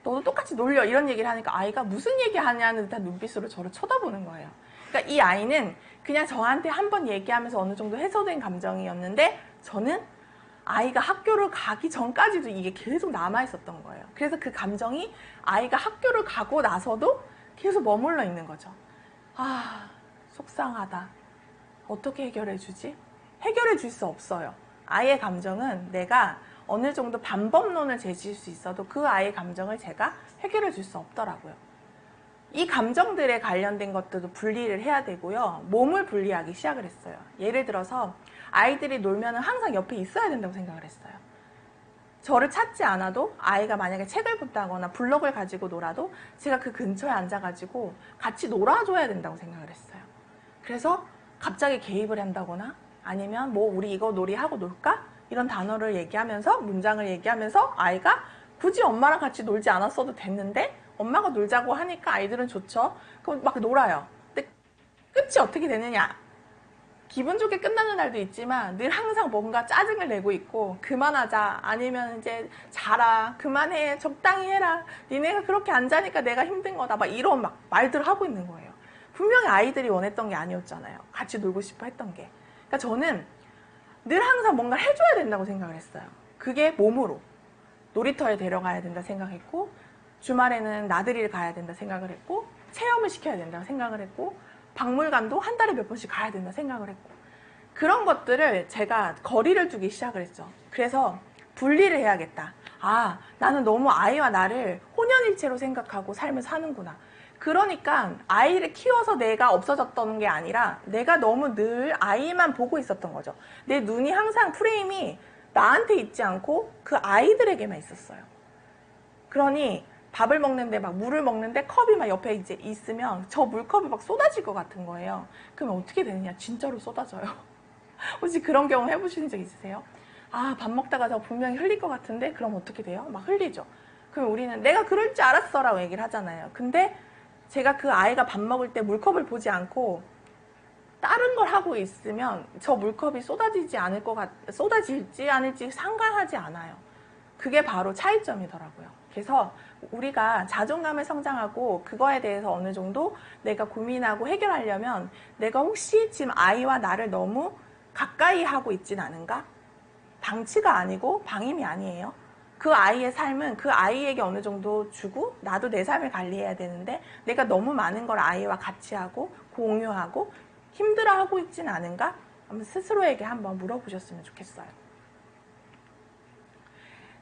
너도 똑같이 놀려 이런 얘기를 하니까 아이가 무슨 얘기 하냐는 듯한 눈빛으로 저를 쳐다보는 거예요. 그러니까 이 아이는 그냥 저한테 한 번 얘기하면서 어느 정도 해소된 감정이었는데 저는 아이가 학교를 가기 전까지도 이게 계속 남아있었던 거예요. 그래서 그 감정이 아이가 학교를 가고 나서도 계속 머물러 있는 거죠. 아, 속상하다. 어떻게 해결해 주지? 해결해 줄 수 없어요. 아이의 감정은 내가 어느 정도 반법론을 제시할 수 있어도 그 아이의 감정을 제가 해결해 줄 수 없더라고요. 이 감정들에 관련된 것들도 분리를 해야 되고요. 몸을 분리하기 시작을 했어요. 예를 들어서 아이들이 놀면 항상 옆에 있어야 된다고 생각을 했어요. 저를 찾지 않아도 아이가 만약에 책을 본다거나 블럭을 가지고 놀아도 제가 그 근처에 앉아가지고 같이 놀아줘야 된다고 생각을 했어요. 그래서 갑자기 개입을 한다거나 아니면 뭐 우리 이거 놀이하고 놀까? 이런 단어를 얘기하면서 문장을 얘기하면서 아이가 굳이 엄마랑 같이 놀지 않았어도 됐는데 엄마가 놀자고 하니까 아이들은 좋죠. 그럼 막 놀아요. 근데 끝이 어떻게 되느냐? 기분 좋게 끝나는 날도 있지만 늘 항상 뭔가 짜증을 내고 있고 그만하자 아니면 이제 자라 그만해 적당히 해라 니네가 그렇게 안 자니까 내가 힘든 거다 막 이런 막 말들을 하고 있는 거예요. 분명히 아이들이 원했던 게 아니었잖아요. 같이 놀고 싶어 했던 게. 그러니까 저는 늘 항상 뭔가 해줘야 된다고 생각을 했어요. 그게 몸으로 놀이터에 데려가야 된다 생각했고 주말에는 나들이를 가야 된다 생각을 했고 체험을 시켜야 된다고 생각을 했고 박물관도 한 달에 몇 번씩 가야 된다 생각을 했고 그런 것들을 제가 거리를 두기 시작을 했죠. 그래서 분리를 해야겠다. 아, 나는 너무 아이와 나를 혼연일체로 생각하고 삶을 사는구나. 그러니까 아이를 키워서 내가 없어졌던 게 아니라 내가 너무 늘 아이만 보고 있었던 거죠. 내 눈이 항상 프레임이 나한테 있지 않고 그 아이들에게만 있었어요. 그러니 밥을 먹는데 막 물을 먹는데 컵이 막 옆에 이제 있으면 저 물컵이 막 쏟아질 것 같은 거예요. 그러면 어떻게 되느냐? 진짜로 쏟아져요. 혹시 그런 경험 해보신 적 있으세요? 아, 밥 먹다가 저 분명히 흘릴 것 같은데 그럼 어떻게 돼요? 막 흘리죠. 그럼 우리는 내가 그럴 줄 알았어 라고 얘기를 하잖아요. 근데 제가 그 아이가 밥 먹을 때 물컵을 보지 않고 다른 걸 하고 있으면 저 물컵이 쏟아질지 않을지 상관하지 않아요. 그게 바로 차이점이더라고요. 그래서 우리가 자존감을 성장하고 그거에 대해서 어느 정도 내가 고민하고 해결하려면 내가 혹시 지금 아이와 나를 너무 가까이 하고 있진 않은가? 방치가 아니고 방임이 아니에요. 그 아이의 삶은 그 아이에게 어느 정도 주고 나도 내 삶을 관리해야 되는데 내가 너무 많은 걸 아이와 같이 하고 공유하고 힘들어하고 있진 않은가? 한번 스스로에게 한번 물어보셨으면 좋겠어요.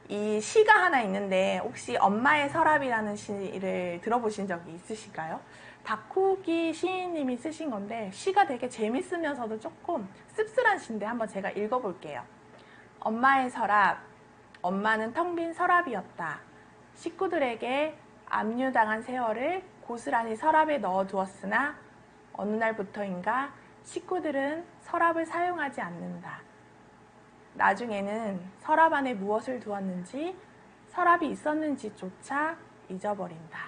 이 시가 하나 있는데 혹시 엄마의 서랍이라는 시를 들어보신 적이 있으실까요? 다쿠기 시인님이 쓰신 건데 시가 되게 재밌으면서도 조금 씁쓸한 시인데 한번 제가 읽어볼게요. 엄마의 서랍. 엄마는 텅 빈 서랍이었다. 식구들에게 압류당한 세월을 고스란히 서랍에 넣어두었으나 어느 날부터인가 식구들은 서랍을 사용하지 않는다. 나중에는 서랍 안에 무엇을 두었는지 서랍이 있었는지조차 잊어버린다.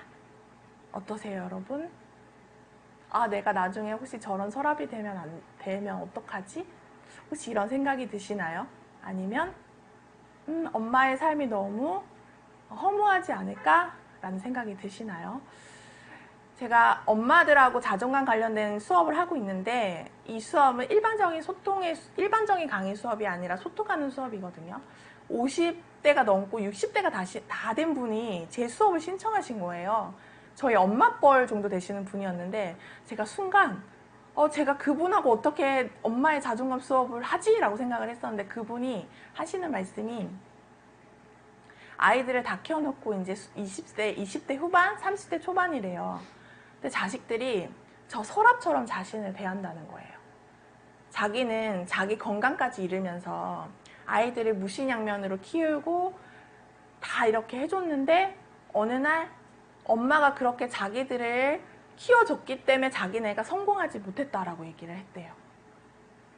어떠세요, 여러분? 아, 내가 나중에 혹시 저런 서랍이 되면 어떡하지? 혹시 이런 생각이 드시나요? 아니면 엄마의 삶이 너무 허무하지 않을까? 라는 생각이 드시나요? 제가 엄마들하고 자존감 관련된 수업을 하고 있는데 이 수업은 일반적인 강의 수업이 아니라 소통하는 수업이거든요. 50대가 넘고 60대가 다 된 분이 제 수업을 신청하신 거예요. 저희 엄마 뻘 정도 되시는 분이었는데 제가 순간 제가 그분하고 어떻게 엄마의 자존감 수업을 하지? 라고 생각을 했었는데 그분이 하시는 말씀이 아이들을 다 키워놓고 이제 20대 후반, 30대 초반이래요. 근데 자식들이 저 서랍처럼 자신을 대한다는 거예요. 자기는 자기 건강까지 잃으면서 아이들을 무신양면으로 키우고 다 이렇게 해줬는데 어느 날 엄마가 그렇게 자기들을 키워줬기 때문에 자기네가 성공하지 못했다라고 얘기를 했대요.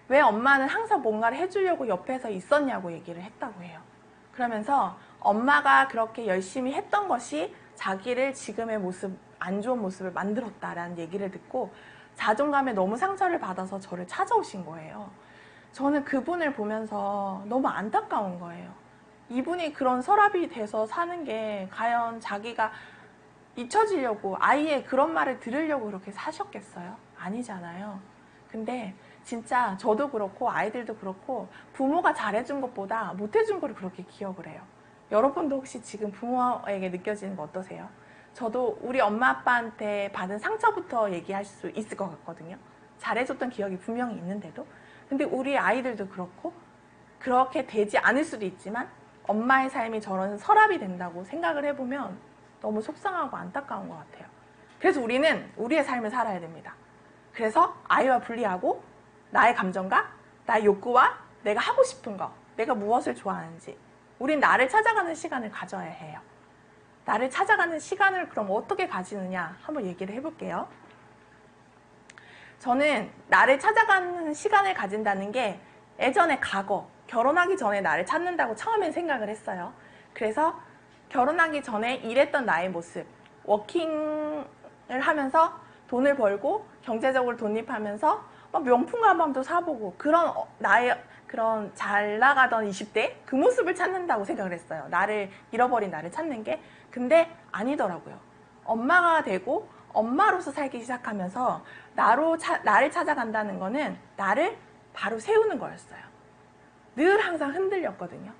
왜 엄마는 항상 뭔가를 해주려고 옆에서 있었냐고 얘기를 했다고 해요. 그러면서 엄마가 그렇게 열심히 했던 것이 자기를 지금의 모습, 안 좋은 모습을 만들었다라는 얘기를 듣고 자존감에 너무 상처를 받아서 저를 찾아오신 거예요. 저는 그분을 보면서 너무 안타까운 거예요. 이분이 그런 서랍이 돼서 사는 게 과연 자기가 잊혀지려고 아이의 그런 말을 들으려고 그렇게 사셨겠어요? 아니잖아요. 근데 진짜 저도 그렇고 아이들도 그렇고 부모가 잘해준 것보다 못해준 거를 그렇게 기억을 해요. 여러분도 혹시 지금 부모에게 느껴지는 거 어떠세요? 저도 우리 엄마 아빠한테 받은 상처부터 얘기할 수 있을 것 같거든요. 잘해줬던 기억이 분명히 있는데도. 근데 우리 아이들도 그렇고 그렇게 되지 않을 수도 있지만 엄마의 삶이 저런 서랍이 된다고 생각을 해보면 너무 속상하고 안타까운 것 같아요. 그래서 우리는 우리의 삶을 살아야 됩니다. 그래서 아이와 분리하고 나의 감정과 나의 욕구와 내가 하고 싶은 거, 내가 무엇을 좋아하는지 우린 나를 찾아가는 시간을 가져야 해요. 나를 찾아가는 시간을 그럼 어떻게 가지느냐 한번 얘기를 해볼게요. 저는 나를 찾아가는 시간을 가진다는 게 예전에 과거, 결혼하기 전에 나를 찾는다고 처음엔 생각을 했어요. 그래서 결혼하기 전에 일했던 나의 모습, 워킹을 하면서 돈을 벌고 경제적으로 독립하면서 막 명품 가방도 사보고 그런 나의 그런 잘 나가던 20대 그 모습을 찾는다고 생각을 했어요. 나를 잃어버린 나를 찾는 게. 근데 아니더라고요. 엄마가 되고 엄마로서 살기 시작하면서 나를 찾아간다는 거는 나를 바로 세우는 거였어요. 늘 항상 흔들렸거든요.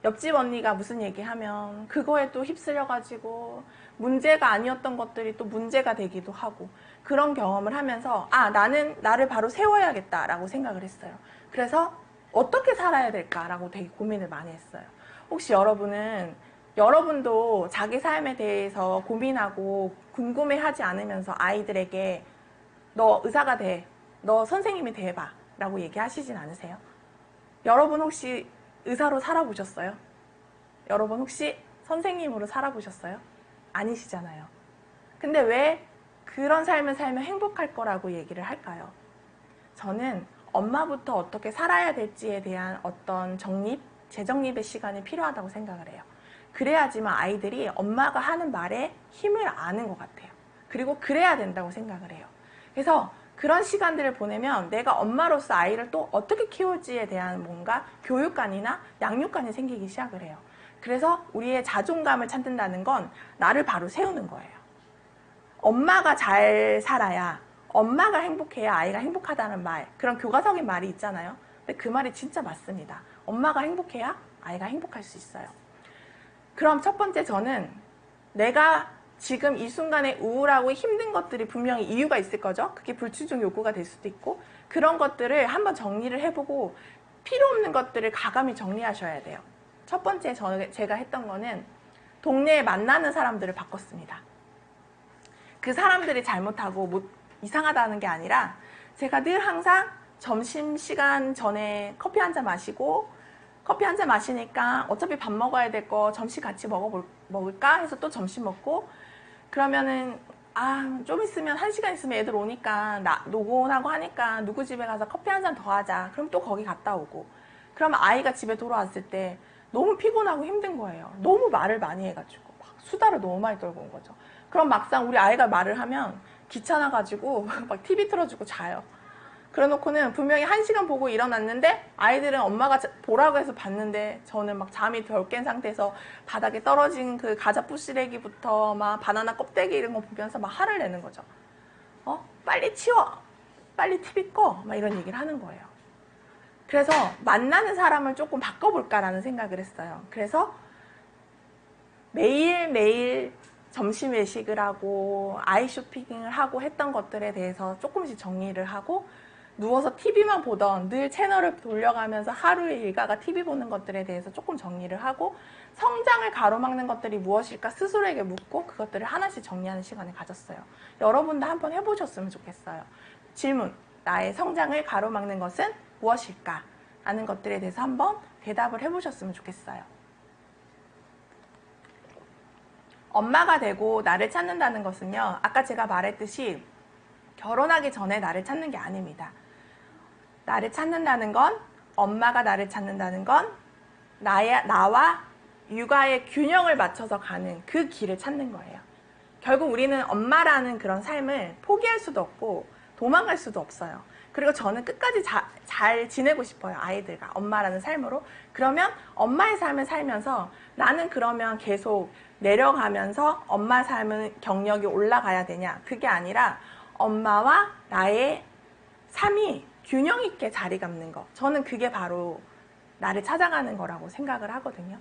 옆집 언니가 무슨 얘기하면 그거에 또 휩쓸려가지고 문제가 아니었던 것들이 또 문제가 되기도 하고 그런 경험을 하면서 나는 나를 바로 세워야겠다라고 생각을 했어요. 그래서 어떻게 살아야 될까라고 되게 고민을 많이 했어요. 혹시 여러분도 자기 삶에 대해서 고민하고 궁금해하지 않으면서 아이들에게 너 의사가 돼, 너 선생님이 돼봐 라고 얘기하시진 않으세요? 여러분 혹시 의사로 살아보셨어요? 여러분 혹시 선생님으로 살아보셨어요? 아니시잖아요. 근데 왜 그런 삶을 살면 행복할 거라고 얘기를 할까요? 저는 엄마부터 어떻게 살아야 될지에 대한 어떤 재정립의 시간이 필요하다고 생각을 해요. 그래야지만 아이들이 엄마가 하는 말에 힘을 아는 것 같아요. 그리고 그래야 된다고 생각을 해요. 그래서 그런 시간들을 보내면 내가 엄마로서 아이를 또 어떻게 키울지에 대한 뭔가 교육관이나 양육관이 생기기 시작을 해요. 그래서 우리의 자존감을 찾는다는 건 나를 바로 세우는 거예요. 엄마가 잘 살아야, 엄마가 행복해야 아이가 행복하다는 말, 그런 교과서적인 말이 있잖아요. 근데 그 말이 진짜 맞습니다. 엄마가 행복해야 아이가 행복할 수 있어요. 그럼 첫 번째 저는 내가 지금 이 순간에 우울하고 힘든 것들이 분명히 이유가 있을 거죠. 그게 불충족 욕구가 될 수도 있고 그런 것들을 한번 정리를 해보고 필요 없는 것들을 가감히 정리하셔야 돼요. 첫 번째 제가 했던 거는 동네에 만나는 사람들을 바꿨습니다. 그 사람들이 잘못하고 이상하다는 게 아니라 제가 늘 항상 점심시간 전에 커피 한잔 마시고 커피 한잔 마시니까 어차피 밥 먹어야 될 거 점심 같이 먹을까 해서 또 점심 먹고 그러면은 좀 있으면 1시간 있으면 애들 오니까 노곤하고 하니까 누구 집에 가서 커피 한 잔 더 하자. 그럼 또 거기 갔다 오고 그러면 아이가 집에 돌아왔을 때 너무 피곤하고 힘든 거예요. 너무 말을 많이 해가지고 막 수다를 너무 많이 떨고 온 거죠. 그럼 막상 우리 아이가 말을 하면 귀찮아가지고 막 TV 틀어주고 자요. 그래놓고는 분명히 1시간 보고 일어났는데 아이들은 엄마가 보라고 해서 봤는데 저는 막 잠이 덜 깬 상태에서 바닥에 떨어진 그 과자 부시래기부터 막 바나나 껍데기 이런 거 보면서 막 화를 내는 거죠. 빨리 치워! 빨리 TV 꺼! 막 이런 얘기를 하는 거예요. 그래서 만나는 사람을 조금 바꿔볼까라는 생각을 했어요. 그래서 매일매일 점심 외식을 하고 아이 쇼핑을 하고 했던 것들에 대해서 조금씩 정리를 하고 누워서 TV만 보던 늘 채널을 돌려가면서 하루의 일과가 TV 보는 것들에 대해서 조금 정리를 하고 성장을 가로막는 것들이 무엇일까 스스로에게 묻고 그것들을 하나씩 정리하는 시간을 가졌어요. 여러분도 한번 해보셨으면 좋겠어요. 질문, 나의 성장을 가로막는 것은 무엇일까? 라는 것들에 대해서 한번 대답을 해보셨으면 좋겠어요. 엄마가 되고 나를 찾는다는 것은요, 아까 제가 말했듯이 결혼하기 전에 나를 찾는 게 아닙니다. 나를 찾는다는 건, 엄마가 나를 찾는다는 건 나와 육아의 균형을 맞춰서 가는 그 길을 찾는 거예요. 결국 우리는 엄마라는 그런 삶을 포기할 수도 없고 도망갈 수도 없어요. 그리고 저는 끝까지 잘 지내고 싶어요. 아이들과 엄마라는 삶으로. 그러면 엄마의 삶을 살면서 나는 그러면 계속 내려가면서 엄마 삶은 경력이 올라가야 되냐? 그게 아니라 엄마와 나의 삶이 균형 있게 자리 잡는 거. 저는 그게 바로 나를 찾아가는 거라고 생각을 하거든요.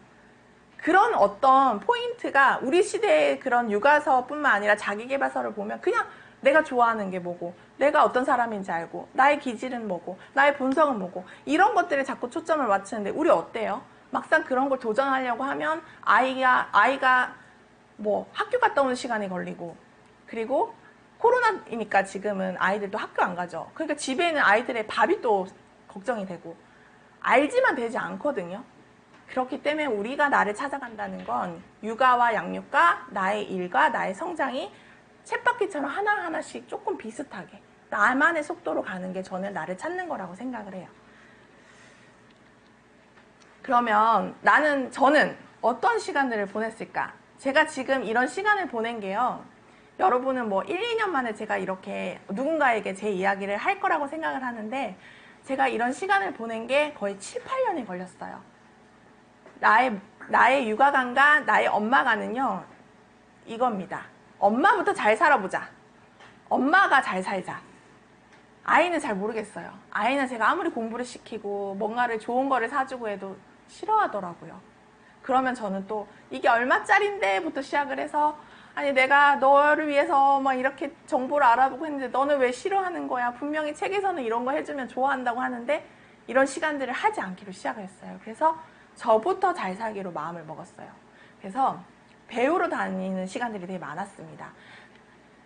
그런 어떤 포인트가 우리 시대의 그런 육아서뿐만 아니라 자기계발서를 보면 그냥 내가 좋아하는 게 뭐고, 내가 어떤 사람인지 알고, 나의 기질은 뭐고, 나의 본성은 뭐고, 이런 것들에 자꾸 초점을 맞추는데 우리 어때요? 막상 그런 걸 도전하려고 하면 아이가 뭐 학교 갔다 오는 시간이 걸리고, 그리고 코로나이니까 지금은 아이들도 학교 안 가죠. 그러니까 집에 있는 아이들의 밥이 또 걱정이 되고, 알지만 되지 않거든요. 그렇기 때문에 우리가 나를 찾아간다는 건 육아와 양육과 나의 일과 나의 성장이 쳇바퀴처럼 하나하나씩 조금 비슷하게 나만의 속도로 가는 게 저는 나를 찾는 거라고 생각을 해요. 그러면 저는 어떤 시간들을 보냈을까? 제가 지금 이런 시간을 보낸 게요. 여러분은 뭐 1, 2년 만에 제가 이렇게 누군가에게 제 이야기를 할 거라고 생각을 하는데 제가 이런 시간을 보낸 게 거의 7, 8년이 걸렸어요. 나의 육아관과 나의 엄마관은요, 이겁니다. 엄마부터 잘 살아보자. 엄마가 잘 살자. 아이는 잘 모르겠어요. 아이는 제가 아무리 공부를 시키고 뭔가를 좋은 거를 사주고 해도 싫어하더라고요. 그러면 저는 또 이게 얼마짜린데 부터 시작을 해서 아니 내가 너를 위해서 막 이렇게 정보를 알아보고 했는데 너는 왜 싫어하는 거야? 분명히 책에서는 이런 거 해주면 좋아한다고 하는데 이런 시간들을 하지 않기로 시작을 했어요. 그래서 저부터 잘 살기로 마음을 먹었어요. 그래서 배우러 다니는 시간들이 되게 많았습니다.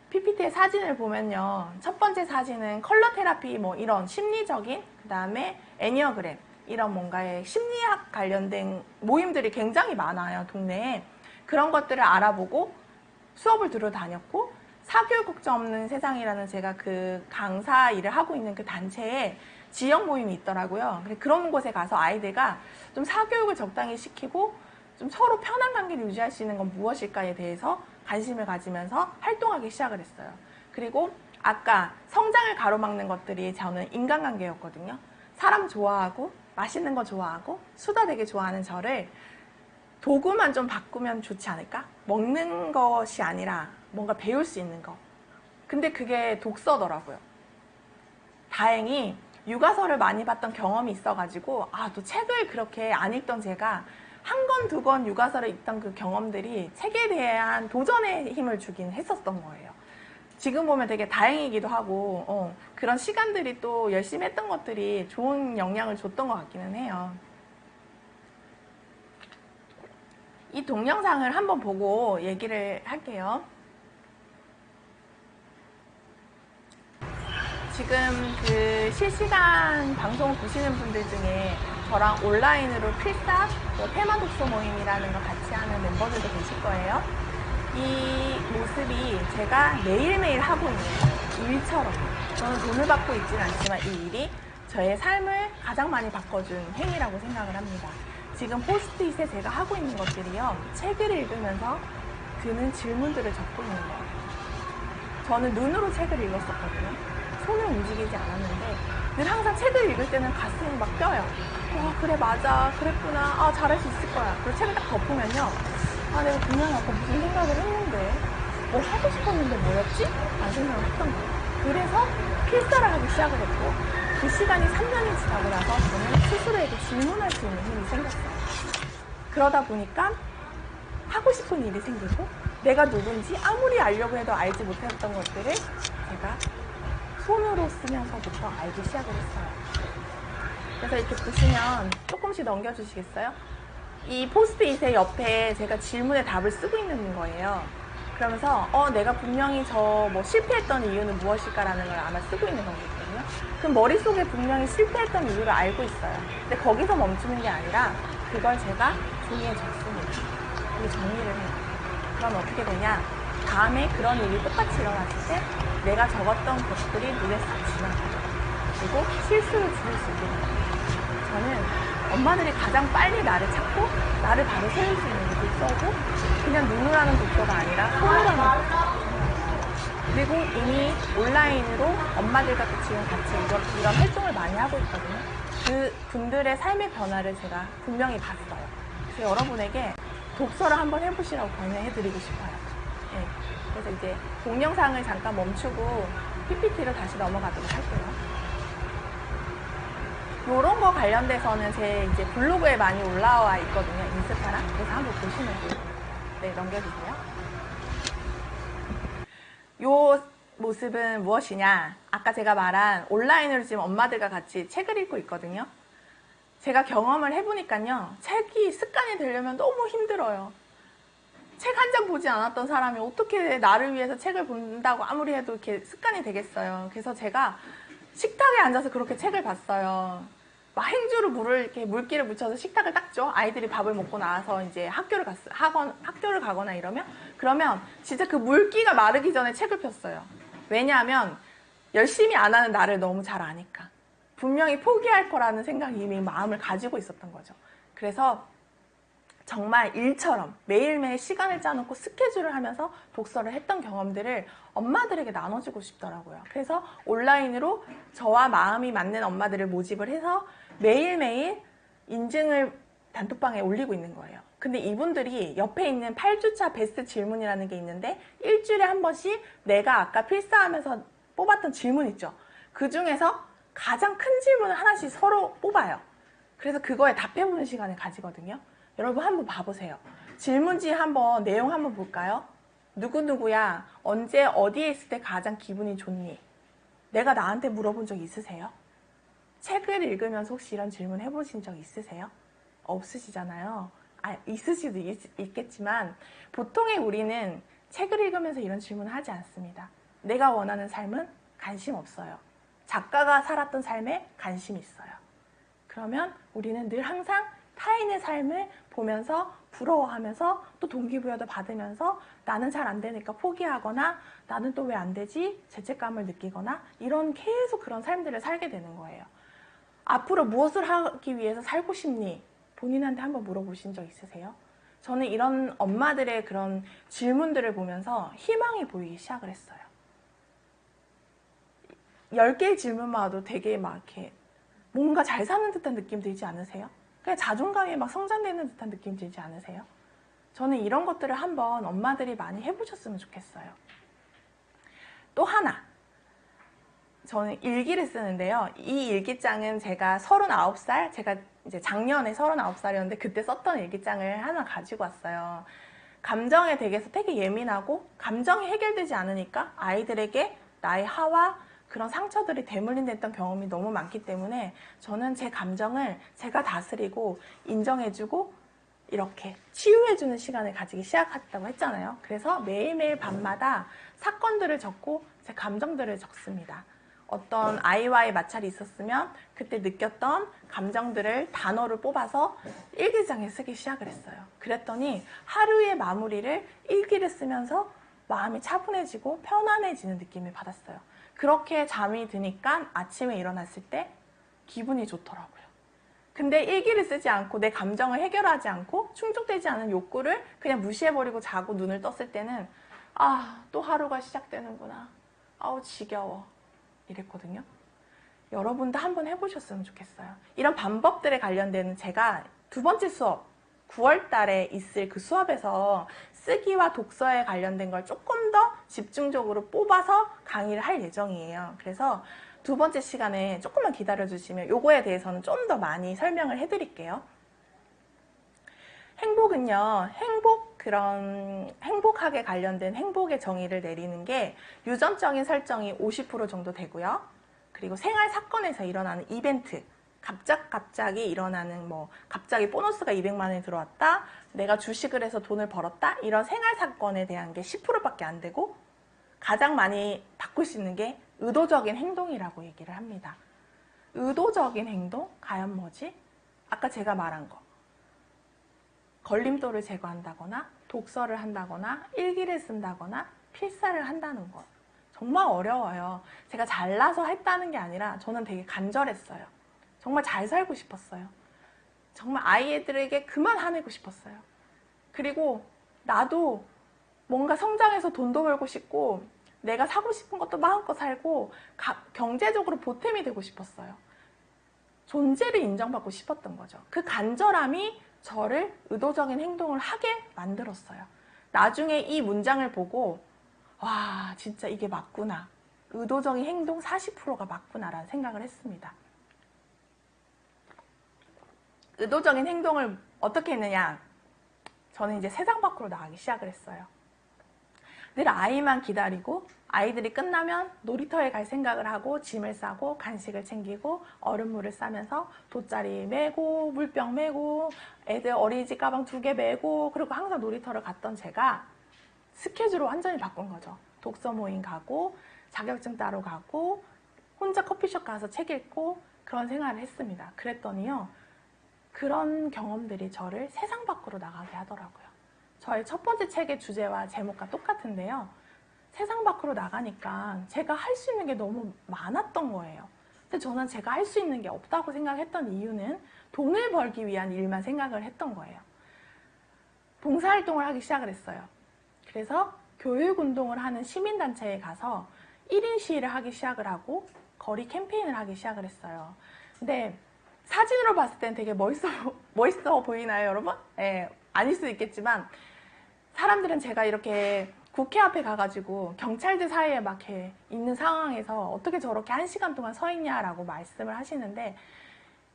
PPT의 사진을 보면요. 첫 번째 사진은 컬러 테라피 뭐 이런 심리적인, 그 다음에 애니어그램 이런 뭔가의 심리학 관련된 모임들이 굉장히 많아요. 동네에. 그런 것들을 알아보고 수업을 들어 다녔고, 사교육 걱정 없는 세상이라는 제가 그 강사 일을 하고 있는 그 단체에 지역 모임이 있더라고요. 그런 곳에 가서 아이들과 좀 사교육을 적당히 시키고 좀 서로 편한 관계를 유지할 수 있는 건 무엇일까에 대해서 관심을 가지면서 활동하기 시작을 했어요. 그리고 아까 성장을 가로막는 것들이 저는 인간관계였거든요. 사람 좋아하고 맛있는 거 좋아하고 수다 되게 좋아하는 저를 도구만 좀 바꾸면 좋지 않을까? 먹는 것이 아니라 뭔가 배울 수 있는 거. 근데 그게 독서더라고요. 다행히 육아서를 많이 봤던 경험이 있어가지고 또 책을 그렇게 안 읽던 제가 한 권, 두 권 육아서를 읽던 그 경험들이 책에 대한 도전의 힘을 주긴 했었던 거예요. 지금 보면 되게 다행이기도 하고 그런 시간들이 또 열심히 했던 것들이 좋은 영향을 줬던 것 같기는 해요. 이 동영상을 한번 보고 얘기를 할게요. 지금 그 실시간 방송을 보시는 분들 중에 저랑 온라인으로 필사, 테마 독서 모임이라는 거 같이 하는 멤버들도 계실 거예요. 이 모습이 제가 매일매일 하고 있는 일처럼, 저는 돈을 받고 있지는 않지만 이 일이 저의 삶을 가장 많이 바꿔준 행위라고 생각을 합니다. 지금 포스트잇에 제가 하고 있는 것들이요, 책을 읽으면서 드는 질문들을 적고 있는 거예요. 저는 눈으로 책을 읽었었거든요. 손을 움직이지 않았는데 늘 항상 책을 읽을 때는 가슴이 막 뛰어요. 그래 맞아 그랬구나, 잘할 수 있을 거야. 그리고 책을 딱 덮으면요, 내가 분명히 아까 무슨 생각을 했는데 뭘 하고 싶었는데 뭐였지? 라는 생각을 했던 거예요. 그래서 필사를 하기 시작을 했고, 그 시간이 3년이 지나고 나서 저는 스스로에게 질문할 수 있는 힘이 생겼어요. 그러다 보니까 하고 싶은 일이 생기고, 내가 누군지 아무리 알려고 해도 알지 못했던 것들을 제가 손으로 쓰면서부터 알기 시작을 했어요. 그래서 이렇게 보시면 조금씩 넘겨주시겠어요? 이 포스트잇의 옆에 제가 질문의 답을 쓰고 있는 거예요. 그러면서 내가 분명히 실패했던 이유는 무엇일까라는 걸 아마 쓰고 있는 거거든요. 그럼 머릿속에 분명히 실패했던 이유를 알고 있어요. 근데 거기서 멈추는 게 아니라 그걸 제가 종이에 적습니다. 그리고 정리를 해요. 그럼 어떻게 되냐? 다음에 그런 일이 똑같이 일어났을 때 내가 적었던 것들이 눈에 싹 지나가요. 그리고 실수를 줄일 수 있게 돼요. 저는 엄마들이 가장 빨리 나를 찾고 나를 바로 세울 수 있는 게 독서고, 그냥 눈으로 하는 독서가 아니라 손으로 하는 독서. 그리고 이미 온라인으로 엄마들과 지금 같이 이런 활동을 많이 하고 있거든요. 그 분들의 삶의 변화를 제가 분명히 봤어요. 그래서 여러분에게 독서를 한번 해보시라고 권유해드리고 싶어요. 네. 그래서 이제 동영상을 잠깐 멈추고 PPT로 다시 넘어가도록 할게요. 이런 거 관련돼서는 제 이제 블로그에 많이 올라와 있거든요. 인스타랑. 그래서 한번 보시면 돼요. 네, 넘겨주세요. 요 모습은 무엇이냐? 아까 제가 말한 온라인으로 지금 엄마들과 같이 책을 읽고 있거든요. 제가 경험을 해보니까요. 책이 습관이 되려면 너무 힘들어요. 책 한 장 보지 않았던 사람이 어떻게 나를 위해서 책을 본다고 아무리 해도 이렇게 습관이 되겠어요. 그래서 제가 식탁에 앉아서 그렇게 책을 봤어요. 막 행주로 이렇게 물기를 묻혀서 식탁을 닦죠. 아이들이 밥을 먹고 나와서 이제 학교를 가거나 이러면. 그러면 진짜 그 물기가 마르기 전에 책을 폈어요. 왜냐하면 열심히 안 하는 나를 너무 잘 아니까. 분명히 포기할 거라는 생각이 이미 마음을 가지고 있었던 거죠. 그래서 정말 일처럼 매일매일 시간을 짜놓고 스케줄을 하면서 독서를 했던 경험들을 엄마들에게 나눠주고 싶더라고요. 그래서 온라인으로 저와 마음이 맞는 엄마들을 모집을 해서 매일매일 인증을 단톡방에 올리고 있는 거예요. 근데 이분들이 옆에 있는 8주차 베스트 질문이라는 게 있는데 일주일에 한 번씩 내가 아까 필사하면서 뽑았던 질문 있죠. 그 중에서 가장 큰 질문을 하나씩 서로 뽑아요. 그래서 그거에 답해보는 시간을 가지거든요. 여러분 한번 봐보세요. 질문지 한번 내용 한번 볼까요? 누구누구야 언제 어디에 있을 때 가장 기분이 좋니? 내가 나한테 물어본 적 있으세요? 책을 읽으면서 혹시 이런 질문 해보신 적 있으세요? 없으시잖아요. 있을 수도 있겠지만 보통의 우리는 책을 읽으면서 이런 질문을 하지 않습니다. 내가 원하는 삶은 관심 없어요. 작가가 살았던 삶에 관심 있어요. 그러면 우리는 늘 항상 타인의 삶을 보면서 부러워하면서 또 동기부여도 받으면서 나는 잘 안 되니까 포기하거나 나는 또 왜 안 되지? 죄책감을 느끼거나 이런 계속 그런 삶들을 살게 되는 거예요. 앞으로 무엇을 하기 위해서 살고 싶니? 본인한테 한번 물어보신 적 있으세요? 저는 이런 엄마들의 그런 질문들을 보면서 희망이 보이기 시작을 했어요. 10개의 질문만 와도 되게 막 이렇게 뭔가 잘 사는 듯한 느낌 들지 않으세요? 그냥 자존감이 막 성장되는 듯한 느낌 들지 않으세요? 저는 이런 것들을 한번 엄마들이 많이 해보셨으면 좋겠어요. 또 하나, 저는 일기를 쓰는데요. 이 일기장은 제가 39살, 제가 이제 작년에 39살이었는데 그때 썼던 일기장을 하나 가지고 왔어요. 감정에 대해서 되게 예민하고 감정이 해결되지 않으니까 아이들에게 나의 하와 그런 상처들이 대물림됐던 경험이 너무 많기 때문에 저는 제 감정을 제가 다스리고 인정해주고 이렇게 치유해주는 시간을 가지기 시작했다고 했잖아요. 그래서 매일매일 밤마다 사건들을 적고 제 감정들을 적습니다. 어떤 아이와의 마찰이 있었으면 그때 느꼈던 감정들을 단어를 뽑아서 일기장에 쓰기 시작을 했어요. 그랬더니 하루의 마무리를 일기를 쓰면서 마음이 차분해지고 편안해지는 느낌을 받았어요. 그렇게 잠이 드니까 아침에 일어났을 때 기분이 좋더라고요. 근데 일기를 쓰지 않고 내 감정을 해결하지 않고 충족되지 않은 욕구를 그냥 무시해버리고 자고 눈을 떴을 때는 또 하루가 시작되는구나. 아우 지겨워. 이랬거든요. 여러분도 한번 해보셨으면 좋겠어요. 이런 방법들에 관련된 제가 두 번째 수업 9월 달에 있을 그 수업에서 쓰기와 독서에 관련된 걸 조금 더 집중적으로 뽑아서 강의를 할 예정이에요. 그래서 두 번째 시간에 조금만 기다려주시면 요거에 대해서는 좀 더 많이 설명을 해드릴게요. 행복은요, 행복하게 관련된 행복의 정의를 내리는 게 유전적인 설정이 50% 정도 되고요. 그리고 생활 사건에서 일어나는 이벤트, 갑자기 일어나는 갑자기 보너스가 200만 원이 들어왔다, 내가 주식을 해서 돈을 벌었다, 이런 생활 사건에 대한 게 10%밖에 안 되고 가장 많이 바꿀 수 있는 게 의도적인 행동이라고 얘기를 합니다. 의도적인 행동? 과연 뭐지? 아까 제가 말한 거. 걸림돌을 제거한다거나 독서를 한다거나 일기를 쓴다거나 필사를 한다는 것. 정말 어려워요. 제가 잘나서 했다는 게 아니라 저는 되게 간절했어요. 정말 잘 살고 싶었어요. 정말 아이들에게 그만 화내고 싶었어요. 그리고 나도 뭔가 성장해서 돈도 벌고 싶고 내가 사고 싶은 것도 마음껏 살고 경제적으로 보탬이 되고 싶었어요. 존재를 인정받고 싶었던 거죠. 그 간절함이 저를 의도적인 행동을 하게 만들었어요. 나중에 이 문장을 보고 와, 진짜 이게 맞구나. 의도적인 행동 40%가 맞구나라는 생각을 했습니다. 의도적인 행동을 어떻게 했느냐? 저는 이제 세상 밖으로 나가기 시작을 했어요. 늘 아이만 기다리고 아이들이 끝나면 놀이터에 갈 생각을 하고 짐을 싸고 간식을 챙기고 얼음물을 싸면서 돗자리 메고 물병 메고 애들 어린이집 가방 2개 메고 그리고 항상 놀이터를 갔던 제가 스케줄을 완전히 바꾼 거죠. 독서 모임 가고 자격증 따러 가고 혼자 커피숍 가서 책 읽고 그런 생활을 했습니다. 그랬더니요. 그런 경험들이 저를 세상 밖으로 나가게 하더라고요. 저의 첫 번째 책의 주제와 제목과 똑같은데요. 세상 밖으로 나가니까 제가 할 수 있는 게 너무 많았던 거예요. 근데 저는 제가 할 수 있는 게 없다고 생각했던 이유는 돈을 벌기 위한 일만 생각을 했던 거예요. 봉사활동을 하기 시작을 했어요. 그래서 교육운동을 하는 시민단체에 가서 1인 시위를 하기 시작을 하고 거리 캠페인을 하기 시작을 했어요. 근데 사진으로 봤을 땐 되게 멋있어 보이나요, 여러분? 네, 아닐 수도 있겠지만 사람들은 제가 이렇게 국회 앞에 가가지고 경찰들 사이에 막 이렇게 있는 상황에서 어떻게 저렇게 1시간 동안 서 있냐라고 말씀을 하시는데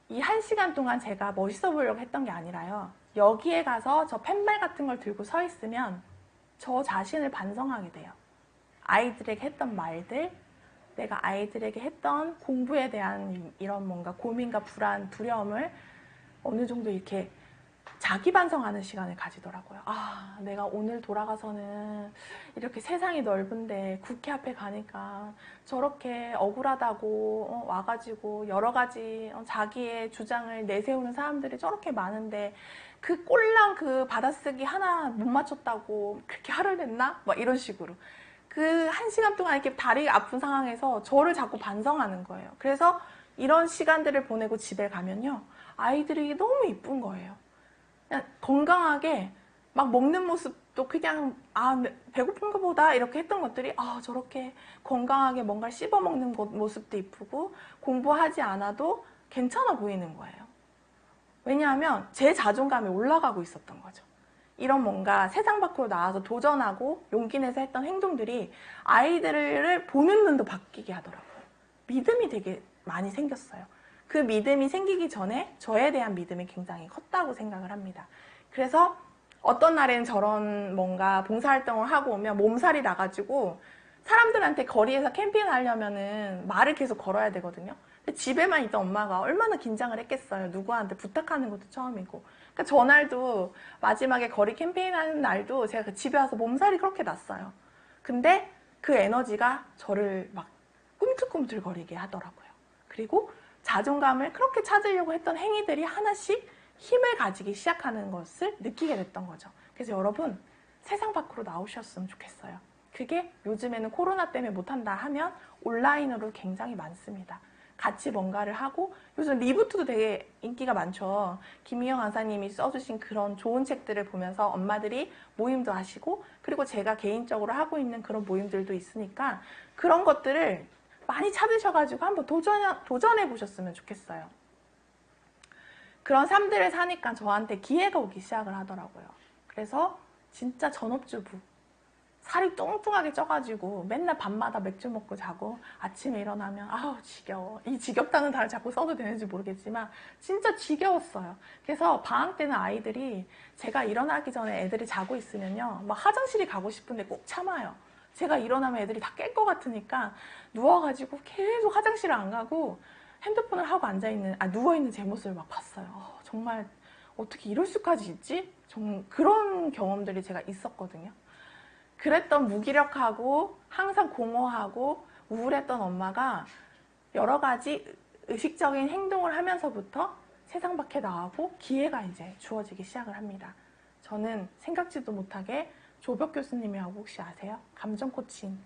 이 1시간 동안 제가 멋있어 보이려고 했던 게 아니라요. 여기에 가서 저 팻말 같은 걸 들고 서 있으면 저 자신을 반성하게 돼요. 아이들에게 했던 말들, 내가 아이들에게 했던 공부에 대한 이런 뭔가 고민과 불안, 두려움을 어느 정도 이렇게 자기 반성하는 시간을 가지더라고요. 아, 내가 오늘 돌아가서는 이렇게 세상이 넓은데 국회 앞에 가니까 저렇게 억울하다고 와가지고 여러 가지 자기의 주장을 내세우는 사람들이 저렇게 많은데 그 꼴랑 그 받아쓰기 하나 못 맞췄다고 그렇게 화를 냈나? 막 이런 식으로. 그 1시간 동안 이렇게 다리가 아픈 상황에서 저를 자꾸 반성하는 거예요. 그래서 이런 시간들을 보내고 집에 가면요. 아이들이 너무 이쁜 거예요. 그냥 건강하게 막 먹는 모습도 그냥 배고픈가 보다 이렇게 했던 것들이 저렇게 건강하게 뭔가를 씹어 먹는 모습도 이쁘고 공부하지 않아도 괜찮아 보이는 거예요. 왜냐하면 제 자존감이 올라가고 있었던 거죠. 이런 뭔가 세상 밖으로 나와서 도전하고 용기 내서 했던 행동들이 아이들을 보는 눈도 바뀌게 하더라고요. 믿음이 되게 많이 생겼어요. 그 믿음이 생기기 전에 저에 대한 믿음이 굉장히 컸다고 생각을 합니다. 그래서 어떤 날에는 저런 뭔가 봉사활동을 하고 오면 몸살이 나가지고 사람들한테 거리에서 캠핑을 하려면은 말을 계속 걸어야 되거든요. 근데 집에만 있던 엄마가 얼마나 긴장을 했겠어요. 누구한테 부탁하는 것도 처음이고. 그러니까 저 날도 마지막에 거리 캠페인하는 날도 제가 집에 와서 몸살이 그렇게 났어요. 근데 그 에너지가 저를 막 꿈틀꿈틀거리게 하더라고요. 그리고 자존감을 그렇게 찾으려고 했던 행위들이 하나씩 힘을 가지기 시작하는 것을 느끼게 됐던 거죠. 그래서 여러분 세상 밖으로 나오셨으면 좋겠어요. 그게 요즘에는 코로나 때문에 못한다 하면 온라인으로 굉장히 많습니다. 같이 뭔가를 하고 요즘 리부트도 되게 인기가 많죠. 김희영 강사님이 써주신 그런 좋은 책들을 보면서 엄마들이 모임도 하시고 그리고 제가 개인적으로 하고 있는 그런 모임들도 있으니까 그런 것들을 많이 찾으셔가지고 한번 도전해 보셨으면 좋겠어요. 그런 삶들을 사니까 저한테 기회가 오기 시작을 하더라고요. 그래서 진짜 전업주부 살이 뚱뚱하게 쪄가지고 맨날 밤마다 맥주 먹고 자고 아침에 일어나면 아우 지겨워. 이 지겹다는 단어를 자꾸 써도 되는지 모르겠지만 진짜 지겨웠어요. 그래서 방학 때는 아이들이 제가 일어나기 전에 애들이 자고 있으면요 막 화장실이 가고 싶은데 꼭 참아요. 제가 일어나면 애들이 다 깰 것 같으니까 누워가지고 계속 화장실을 안 가고 핸드폰을 하고 누워있는 제 모습을 막 봤어요. 정말 어떻게 이럴 수까지 있지? 그런 경험들이 제가 있었거든요. 그랬던 무기력하고 항상 공허하고 우울했던 엄마가 여러 가지 의식적인 행동을 하면서부터 세상 밖에 나가고 기회가 이제 주어지기 시작을 합니다. 저는 생각지도 못하게 조벽 교수님이라고 혹시 아세요? 감정 코칭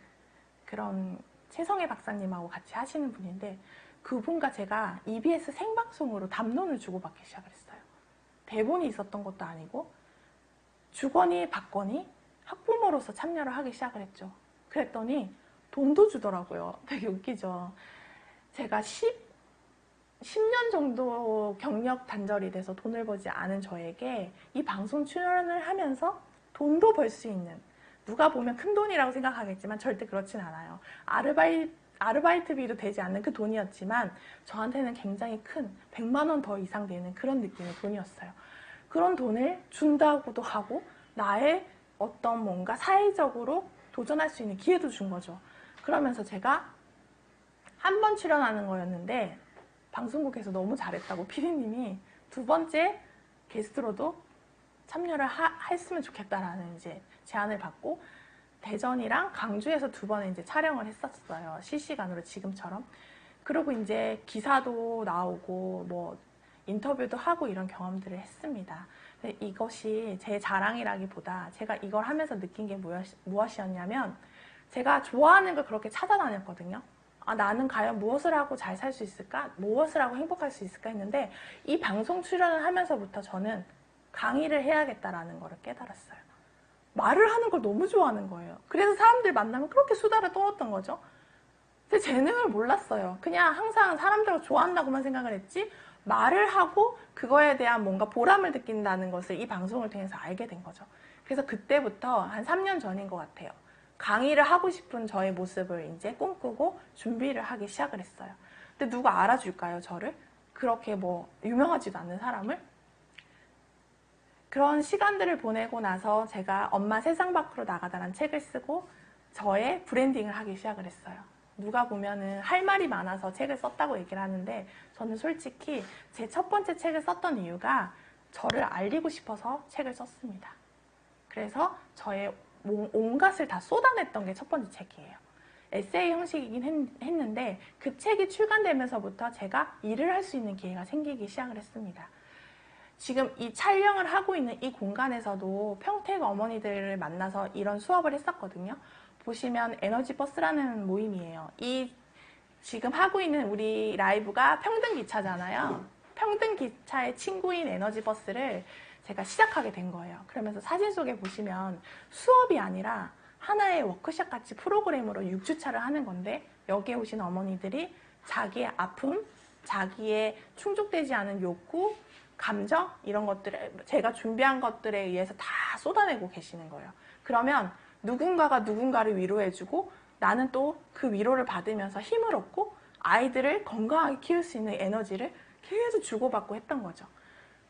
그런 최성애 박사님하고 같이 하시는 분인데 그분과 제가 EBS 생방송으로 담론을 주고받기 시작을 했어요. 대본이 있었던 것도 아니고 주거니 받거니 학부모로서 참여를 하기 시작을 했죠. 그랬더니 돈도 주더라고요. 되게 웃기죠. 제가 10년 정도 경력 단절이 돼서 돈을 벌지 않은 저에게 이 방송 출연을 하면서 돈도 벌 수 있는, 누가 보면 큰 돈이라고 생각하겠지만 절대 그렇진 않아요. 아르바이트비도 되지 않는 그 돈이었지만 저한테는 굉장히 큰 100만 원 더 이상 되는 그런 느낌의 돈이었어요. 그런 돈을 준다고도 하고 나의 어떤 뭔가 사회적으로 도전할 수 있는 기회도 준 거죠. 그러면서 제가 한 번 출연하는 거였는데 방송국에서 너무 잘했다고 피디님이 두 번째 게스트로도 참여를 했으면 좋겠다라는 이제 제안을 받고 대전이랑 강주에서 두 번에 이제 촬영을 했었어요. 실시간으로 지금처럼. 그리고 이제 기사도 나오고 뭐 인터뷰도 하고 이런 경험들을 했습니다. 근데 이것이 제 자랑이라기보다 제가 이걸 하면서 느낀 게 무엇이었냐면 제가 좋아하는 걸 그렇게 찾아다녔거든요. 아, 나는 과연 무엇을 하고 잘 살 수 있을까? 무엇을 하고 행복할 수 있을까? 했는데 이 방송 출연을 하면서부터 저는 강의를 해야겠다라는 걸 깨달았어요. 말을 하는 걸 너무 좋아하는 거예요. 그래서 사람들 만나면 그렇게 수다를 떨었던 거죠. 제 재능을 몰랐어요. 그냥 항상 사람들을 좋아한다고만 생각을 했지 말을 하고 그거에 대한 뭔가 보람을 느낀다는 것을 이 방송을 통해서 알게 된 거죠. 그래서 그때부터 한 3년 전인 것 같아요. 강의를 하고 싶은 저의 모습을 이제 꿈꾸고 준비를 하기 시작을 했어요. 근데 누가 알아줄까요, 저를? 그렇게 뭐 유명하지도 않는 사람을? 그런 시간들을 보내고 나서 제가 엄마 세상 밖으로 나가다라는 책을 쓰고 저의 브랜딩을 하기 시작을 했어요. 누가 보면은 할 말이 많아서 책을 썼다고 얘기를 하는데 저는 솔직히 제 첫 번째 책을 썼던 이유가 저를 알리고 싶어서 책을 썼습니다. 그래서 저의 온갖을 다 쏟아냈던 게 첫 번째 책이에요. 에세이 형식이긴 했는데 그 책이 출간되면서부터 제가 일을 할 수 있는 기회가 생기기 시작을 했습니다. 지금 이 촬영을 하고 있는 이 공간에서도 평택 어머니들을 만나서 이런 수업을 했었거든요. 보시면 에너지버스라는 모임이에요. 이 지금 하고 있는 우리 라이브가 평등기차잖아요. 평등기차의 친구인 에너지버스를 제가 시작하게 된 거예요. 그러면서 사진 속에 보시면 수업이 아니라 하나의 워크숍 같이 프로그램으로 6주차를 하는 건데 여기에 오신 어머니들이 자기의 아픔, 자기의 충족되지 않은 욕구, 감정 이런 것들을 제가 준비한 것들에 의해서 다 쏟아내고 계시는 거예요. 그러면 누군가가 누군가를 위로해주고 나는 또 그 위로를 받으면서 힘을 얻고 아이들을 건강하게 키울 수 있는 에너지를 계속 주고받고 했던 거죠.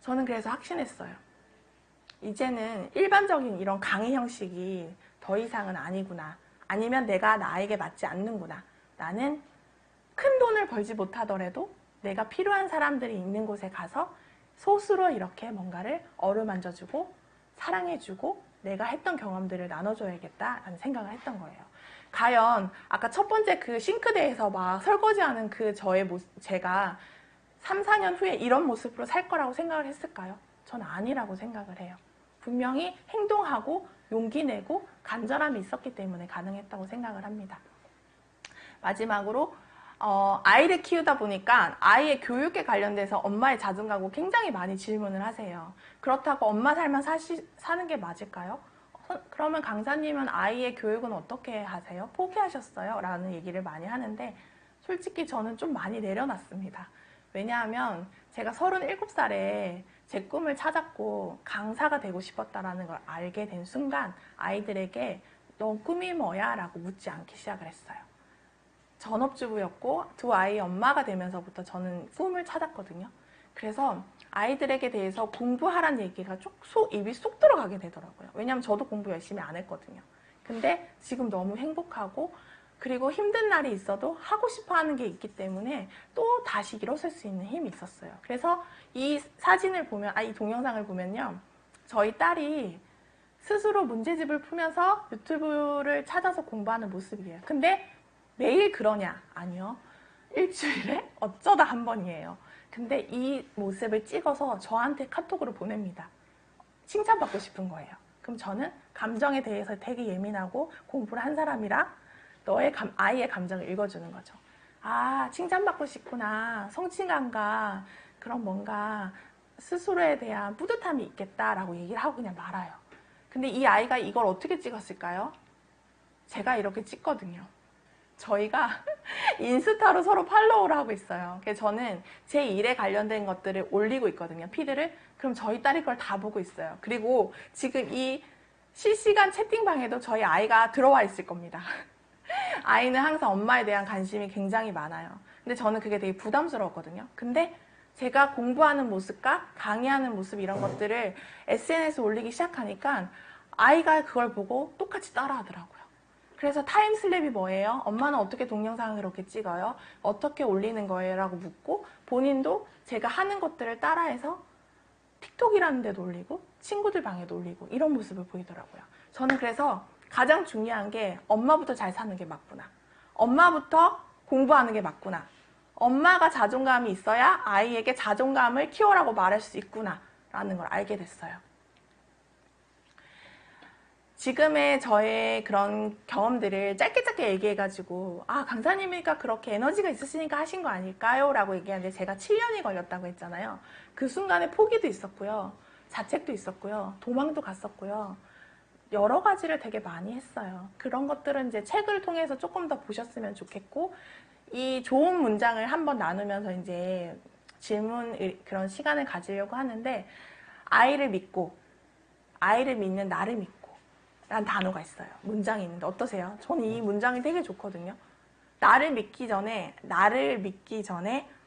저는 그래서 확신했어요. 이제는 일반적인 이런 강의 형식이 더 이상은 아니구나. 아니면 내가 나에게 맞지 않는구나. 나는 큰 돈을 벌지 못하더라도 내가 필요한 사람들이 있는 곳에 가서 소수로 이렇게 뭔가를 어루만져주고 사랑해주고 내가 했던 경험들을 나눠줘야겠다라는 생각을 했던 거예요. 과연 아까 첫 번째 그 싱크대에서 막 설거지하는 그 저의 모습, 제가 3, 4년 후에 이런 모습으로 살 거라고 생각을 했을까요? 전 아니라고 생각을 해요. 분명히 행동하고 용기 내고 간절함이 있었기 때문에 가능했다고 생각을 합니다. 마지막으로 아이를 키우다 보니까 아이의 교육에 관련돼서 엄마의 자존감을 굉장히 많이 질문을 하세요. 그렇다고 엄마 삶만 사는 게 맞을까요? 그러면 강사님은 아이의 교육은 어떻게 하세요? 포기하셨어요? 라는 얘기를 많이 하는데 솔직히 저는 좀 많이 내려놨습니다. 왜냐하면 제가 37살에 제 꿈을 찾았고 강사가 되고 싶었다는 걸 알게 된 순간 아이들에게 너 꿈이 뭐야? 라고 묻지 않기 시작을 했어요. 전업주부였고 두 아이의 엄마가 되면서부터 저는 꿈을 찾았거든요. 그래서 아이들에게 대해서 공부하라는 얘기가 입이 쏙 들어가게 되더라고요. 왜냐하면 저도 공부 열심히 안 했거든요. 근데 지금 너무 행복하고 그리고 힘든 날이 있어도 하고 싶어 하는 게 있기 때문에 또 다시 일어설 수 있는 힘이 있었어요. 그래서 이 사진을 보면, 이 동영상을 보면요. 저희 딸이 스스로 문제집을 풀면서 유튜브를 찾아서 공부하는 모습이에요. 근데 매일 그러냐? 아니요. 일주일에 어쩌다 한 번이에요. 근데 이 모습을 찍어서 저한테 카톡으로 보냅니다. 칭찬받고 싶은 거예요. 그럼 저는 감정에 대해서 되게 예민하고 공부를 한 사람이라 아이의 감정을 읽어주는 거죠. 아, 칭찬받고 싶구나. 성취감과 그런 뭔가 스스로에 대한 뿌듯함이 있겠다라고 얘기를 하고 그냥 말아요. 근데 이 아이가 이걸 어떻게 찍었을까요? 제가 이렇게 찍거든요. 저희가 인스타로 서로 팔로우를 하고 있어요. 그래서 저는 제 일에 관련된 것들을 올리고 있거든요. 피드를. 그럼 저희 딸이 그걸 다 보고 있어요. 그리고 지금 이 실시간 채팅방에도 저희 아이가 들어와 있을 겁니다. 아이는 항상 엄마에 대한 관심이 굉장히 많아요. 근데 저는 그게 되게 부담스러웠거든요. 근데 제가 공부하는 모습과 강의하는 모습 이런 것들을 SNS에 올리기 시작하니까 아이가 그걸 보고 똑같이 따라하더라고요. 그래서 타임슬랩이 뭐예요? 엄마는 어떻게 동영상을 그렇게 찍어요? 어떻게 올리는 거예요? 라고 묻고 본인도 제가 하는 것들을 따라해서 틱톡이라는 데도 올리고 친구들 방에도 올리고 이런 모습을 보이더라고요. 저는 그래서 가장 중요한 게 엄마부터 잘 사는 게 맞구나. 엄마부터 공부하는 게 맞구나. 엄마가 자존감이 있어야 아이에게 자존감을 키워라고 말할 수 있구나 라는 걸 알게 됐어요. 지금의 저의 그런 경험들을 짧게 얘기해가지고 아 강사님이니까 그렇게 에너지가 있으시니까 하신 거 아닐까요? 라고 얘기하는데 제가 7년이 걸렸다고 했잖아요. 그 순간에 포기도 있었고요. 자책도 있었고요. 도망도 갔었고요. 여러 가지를 되게 많이 했어요. 그런 것들은 이제 책을 통해서 조금 더 보셨으면 좋겠고 이 좋은 문장을 한번 나누면서 이제 질문 그런 시간을 가지려고 하는데 아이를 믿고 아이를 믿는 나를 믿고 라는 단어가 있어요. 문장이 있는데 어떠세요? 저는 이 문장이 되게 좋거든요. 나를 믿기 전에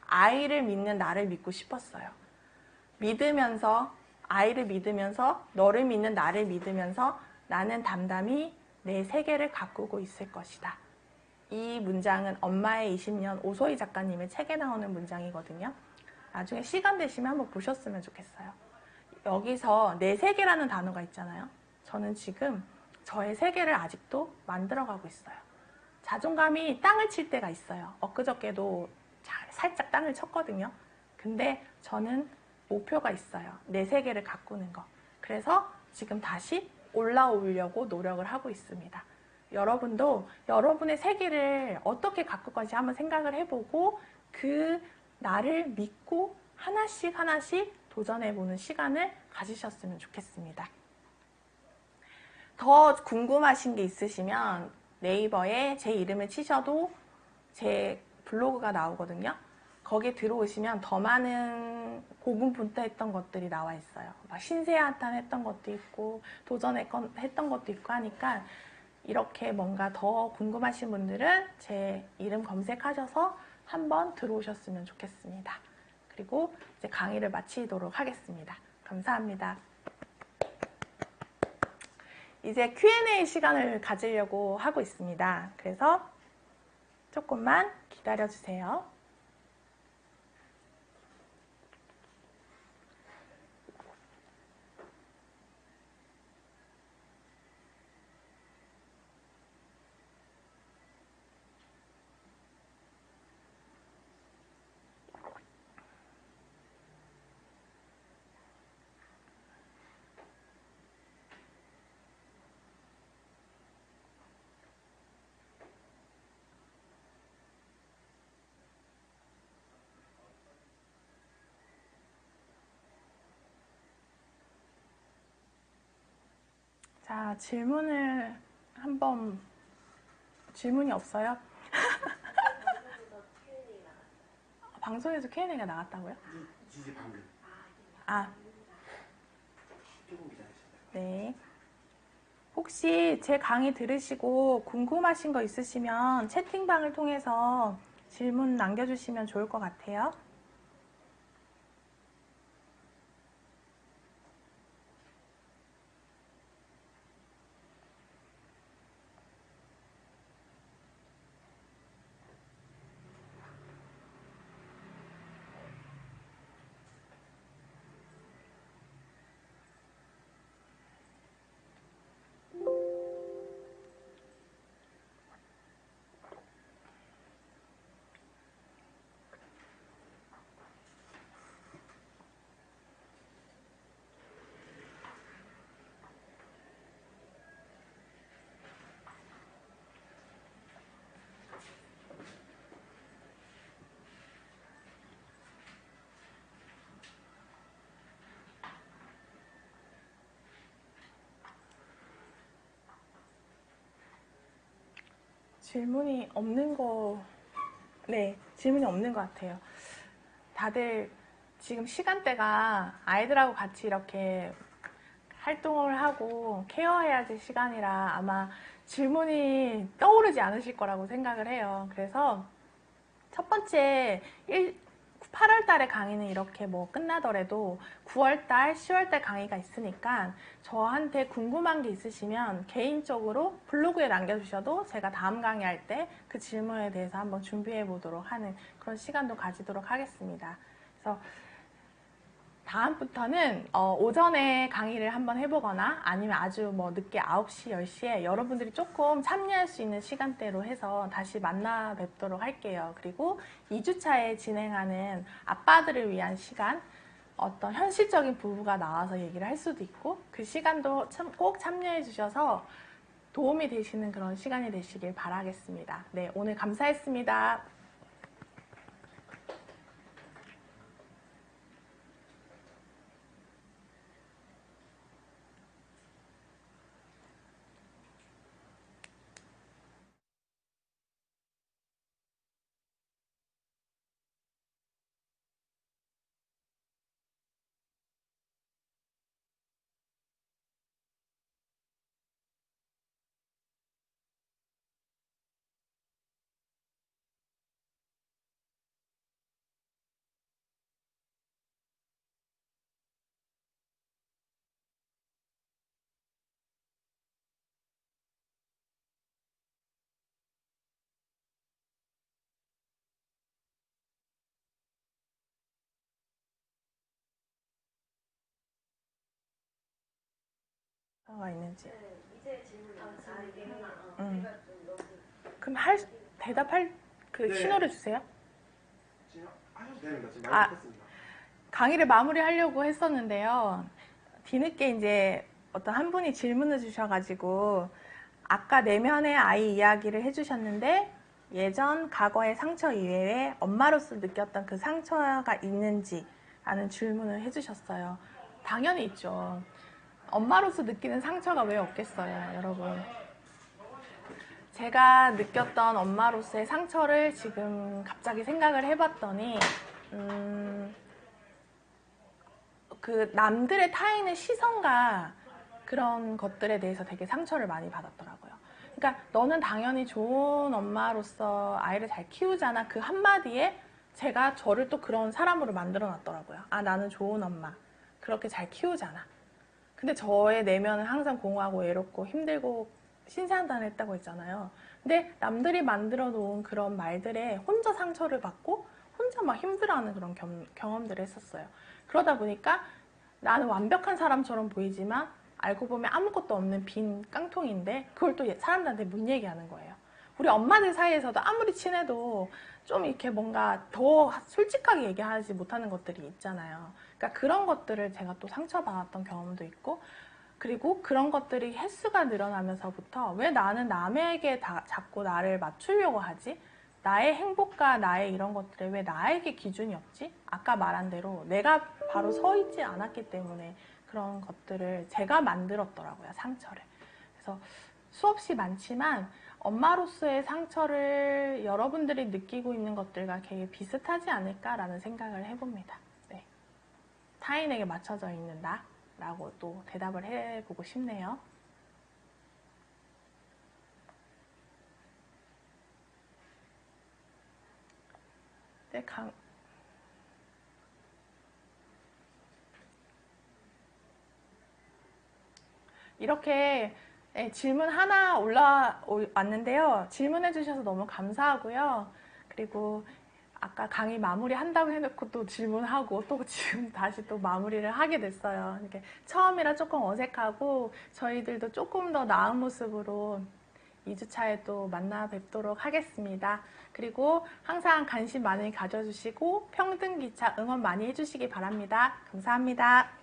아이를 믿는 나를 믿고 싶었어요. 믿으면서 아이를 믿으면서 너를 믿는 나를 믿으면서 나는 담담히 내 세계를 가꾸고 있을 것이다. 이 문장은 엄마의 20년 오소희 작가님의 책에 나오는 문장이거든요. 나중에 시간 되시면 한번 보셨으면 좋겠어요. 여기서 내 세계라는 단어가 있잖아요. 저는 지금 저의 세계를 아직도 만들어가고 있어요. 자존감이 땅을 칠 때가 있어요. 엊그저께도 살짝 땅을 쳤거든요. 근데 저는 목표가 있어요. 내 세계를 가꾸는 거. 그래서 지금 다시 올라오려고 노력을 하고 있습니다. 여러분도 여러분의 세계를 어떻게 가꿀 건지 한번 생각을 해보고 그 나를 믿고 하나씩 도전해보는 시간을 가지셨으면 좋겠습니다. 더 궁금하신 게 있으시면 네이버에 제 이름을 치셔도 제 블로그가 나오거든요. 거기에 들어오시면 더 많은 고군분투했던 것들이 나와 있어요. 막 신세한탄 했던 것도 있고 도전했던 것도 있고 하니까 이렇게 뭔가 더 궁금하신 분들은 제 이름 검색하셔서 한번 들어오셨으면 좋겠습니다. 그리고 이제 강의를 마치도록 하겠습니다. 감사합니다. 이제 Q&A 시간을 가지려고 하고 있습니다. 그래서 조금만 기다려주세요. 자, 질문이 없어요? 방송에서 Q&A가 나갔다고요? 이제 방금. 아, 조금 기다리세요. 네. 혹시 제 강의 들으시고 궁금하신 거 있으시면 채팅방을 통해서 질문 남겨주시면 좋을 것 같아요. 질문이 없는 거, 네, 질문이 없는 것 같아요. 다들 지금 시간대가 아이들하고 같이 이렇게 활동을 하고 케어해야 될 시간이라 아마 질문이 떠오르지 않으실 거라고 생각을 해요. 그래서 첫 번째 8월 달에 강의는 이렇게 뭐 끝나더라도 9월 달, 10월 달 강의가 있으니까 저한테 궁금한 게 있으시면 개인적으로 블로그에 남겨주셔도 제가 다음 강의할 때 그 질문에 대해서 한번 준비해 보도록 하는 그런 시간도 가지도록 하겠습니다. 그래서 다음부터는 오전에 강의를 한번 해보거나 아니면 아주 뭐 늦게 9시, 10시에 여러분들이 조금 참여할 수 있는 시간대로 해서 다시 만나 뵙도록 할게요. 그리고 2주차에 진행하는 아빠들을 위한 시간, 어떤 현실적인 부부가 나와서 얘기를 할 수도 있고 그 시간도 꼭 참여해 주셔서 도움이 되시는 그런 시간이 되시길 바라겠습니다. 네, 오늘 감사했습니다. 뭐가 있는지. 이제 질문 이게 그럼 대답할 그 네. 신호를 주세요. 지금 하셔도 됩니다. 지금 아. 많이 했습니다. 강의를 마무리하려고 했었는데요. 뒤늦게 이제 어떤 한 분이 질문을 주셔가지고 아까 내면의 아이 이야기를 해주셨는데 예전 과거의 상처 이외에 엄마로서 느꼈던 그 상처가 있는지 라는 질문을 해주셨어요. 당연히 있죠. 엄마로서 느끼는 상처가 왜 없겠어요, 여러분. 제가 느꼈던 엄마로서의 상처를 지금 갑자기 생각을 해봤더니 그 남들의 타인의 시선과 그런 것들에 대해서 되게 상처를 많이 받았더라고요. 그러니까 너는 당연히 좋은 엄마로서 아이를 잘 키우잖아. 그 한마디에 제가 저를 또 그런 사람으로 만들어 놨더라고요. 아, 나는 좋은 엄마. 그렇게 잘 키우잖아. 근데 저의 내면은 항상 공허하고 외롭고 힘들고 신세한탄했다고 했잖아요. 근데 남들이 만들어 놓은 그런 말들에 혼자 상처를 받고 혼자 막 힘들어하는 그런 경험들을 했었어요. 그러다 보니까 나는 완벽한 사람처럼 보이지만 알고 보면 아무것도 없는 빈 깡통인데 그걸 또 사람들한테 못 얘기하는 거예요. 우리 엄마들 사이에서도 아무리 친해도 좀 이렇게 뭔가 더 솔직하게 얘기하지 못하는 것들이 있잖아요. 그러니까 그런 것들을 제가 또 상처받았던 경험도 있고, 그리고 그런 것들이 횟수가 늘어나면서부터 왜 나는 남에게 자꾸 나를 맞추려고 하지? 나의 행복과 나의 이런 것들에 왜 나에게 기준이 없지? 아까 말한 대로 내가 바로 서 있지 않았기 때문에 그런 것들을 제가 만들었더라고요, 상처를. 그래서 수없이 많지만 엄마로서의 상처를 여러분들이 느끼고 있는 것들과 되게 비슷하지 않을까라는 생각을 해봅니다. 네. 타인에게 맞춰져 있는 나라고 또 대답을 해보고 싶네요. 네, 이렇게 질문 하나 올라왔는데요. 질문해 주셔서 너무 감사하고요. 그리고 아까 강의 마무리 한다고 해놓고 또 질문하고 또 지금 다시 또 마무리를 하게 됐어요. 이렇게 처음이라 조금 어색하고 저희들도 조금 더 나은 모습으로 2주차에 또 만나 뵙도록 하겠습니다. 그리고 항상 관심 많이 가져주시고 평등기차 응원 많이 해주시기 바랍니다. 감사합니다.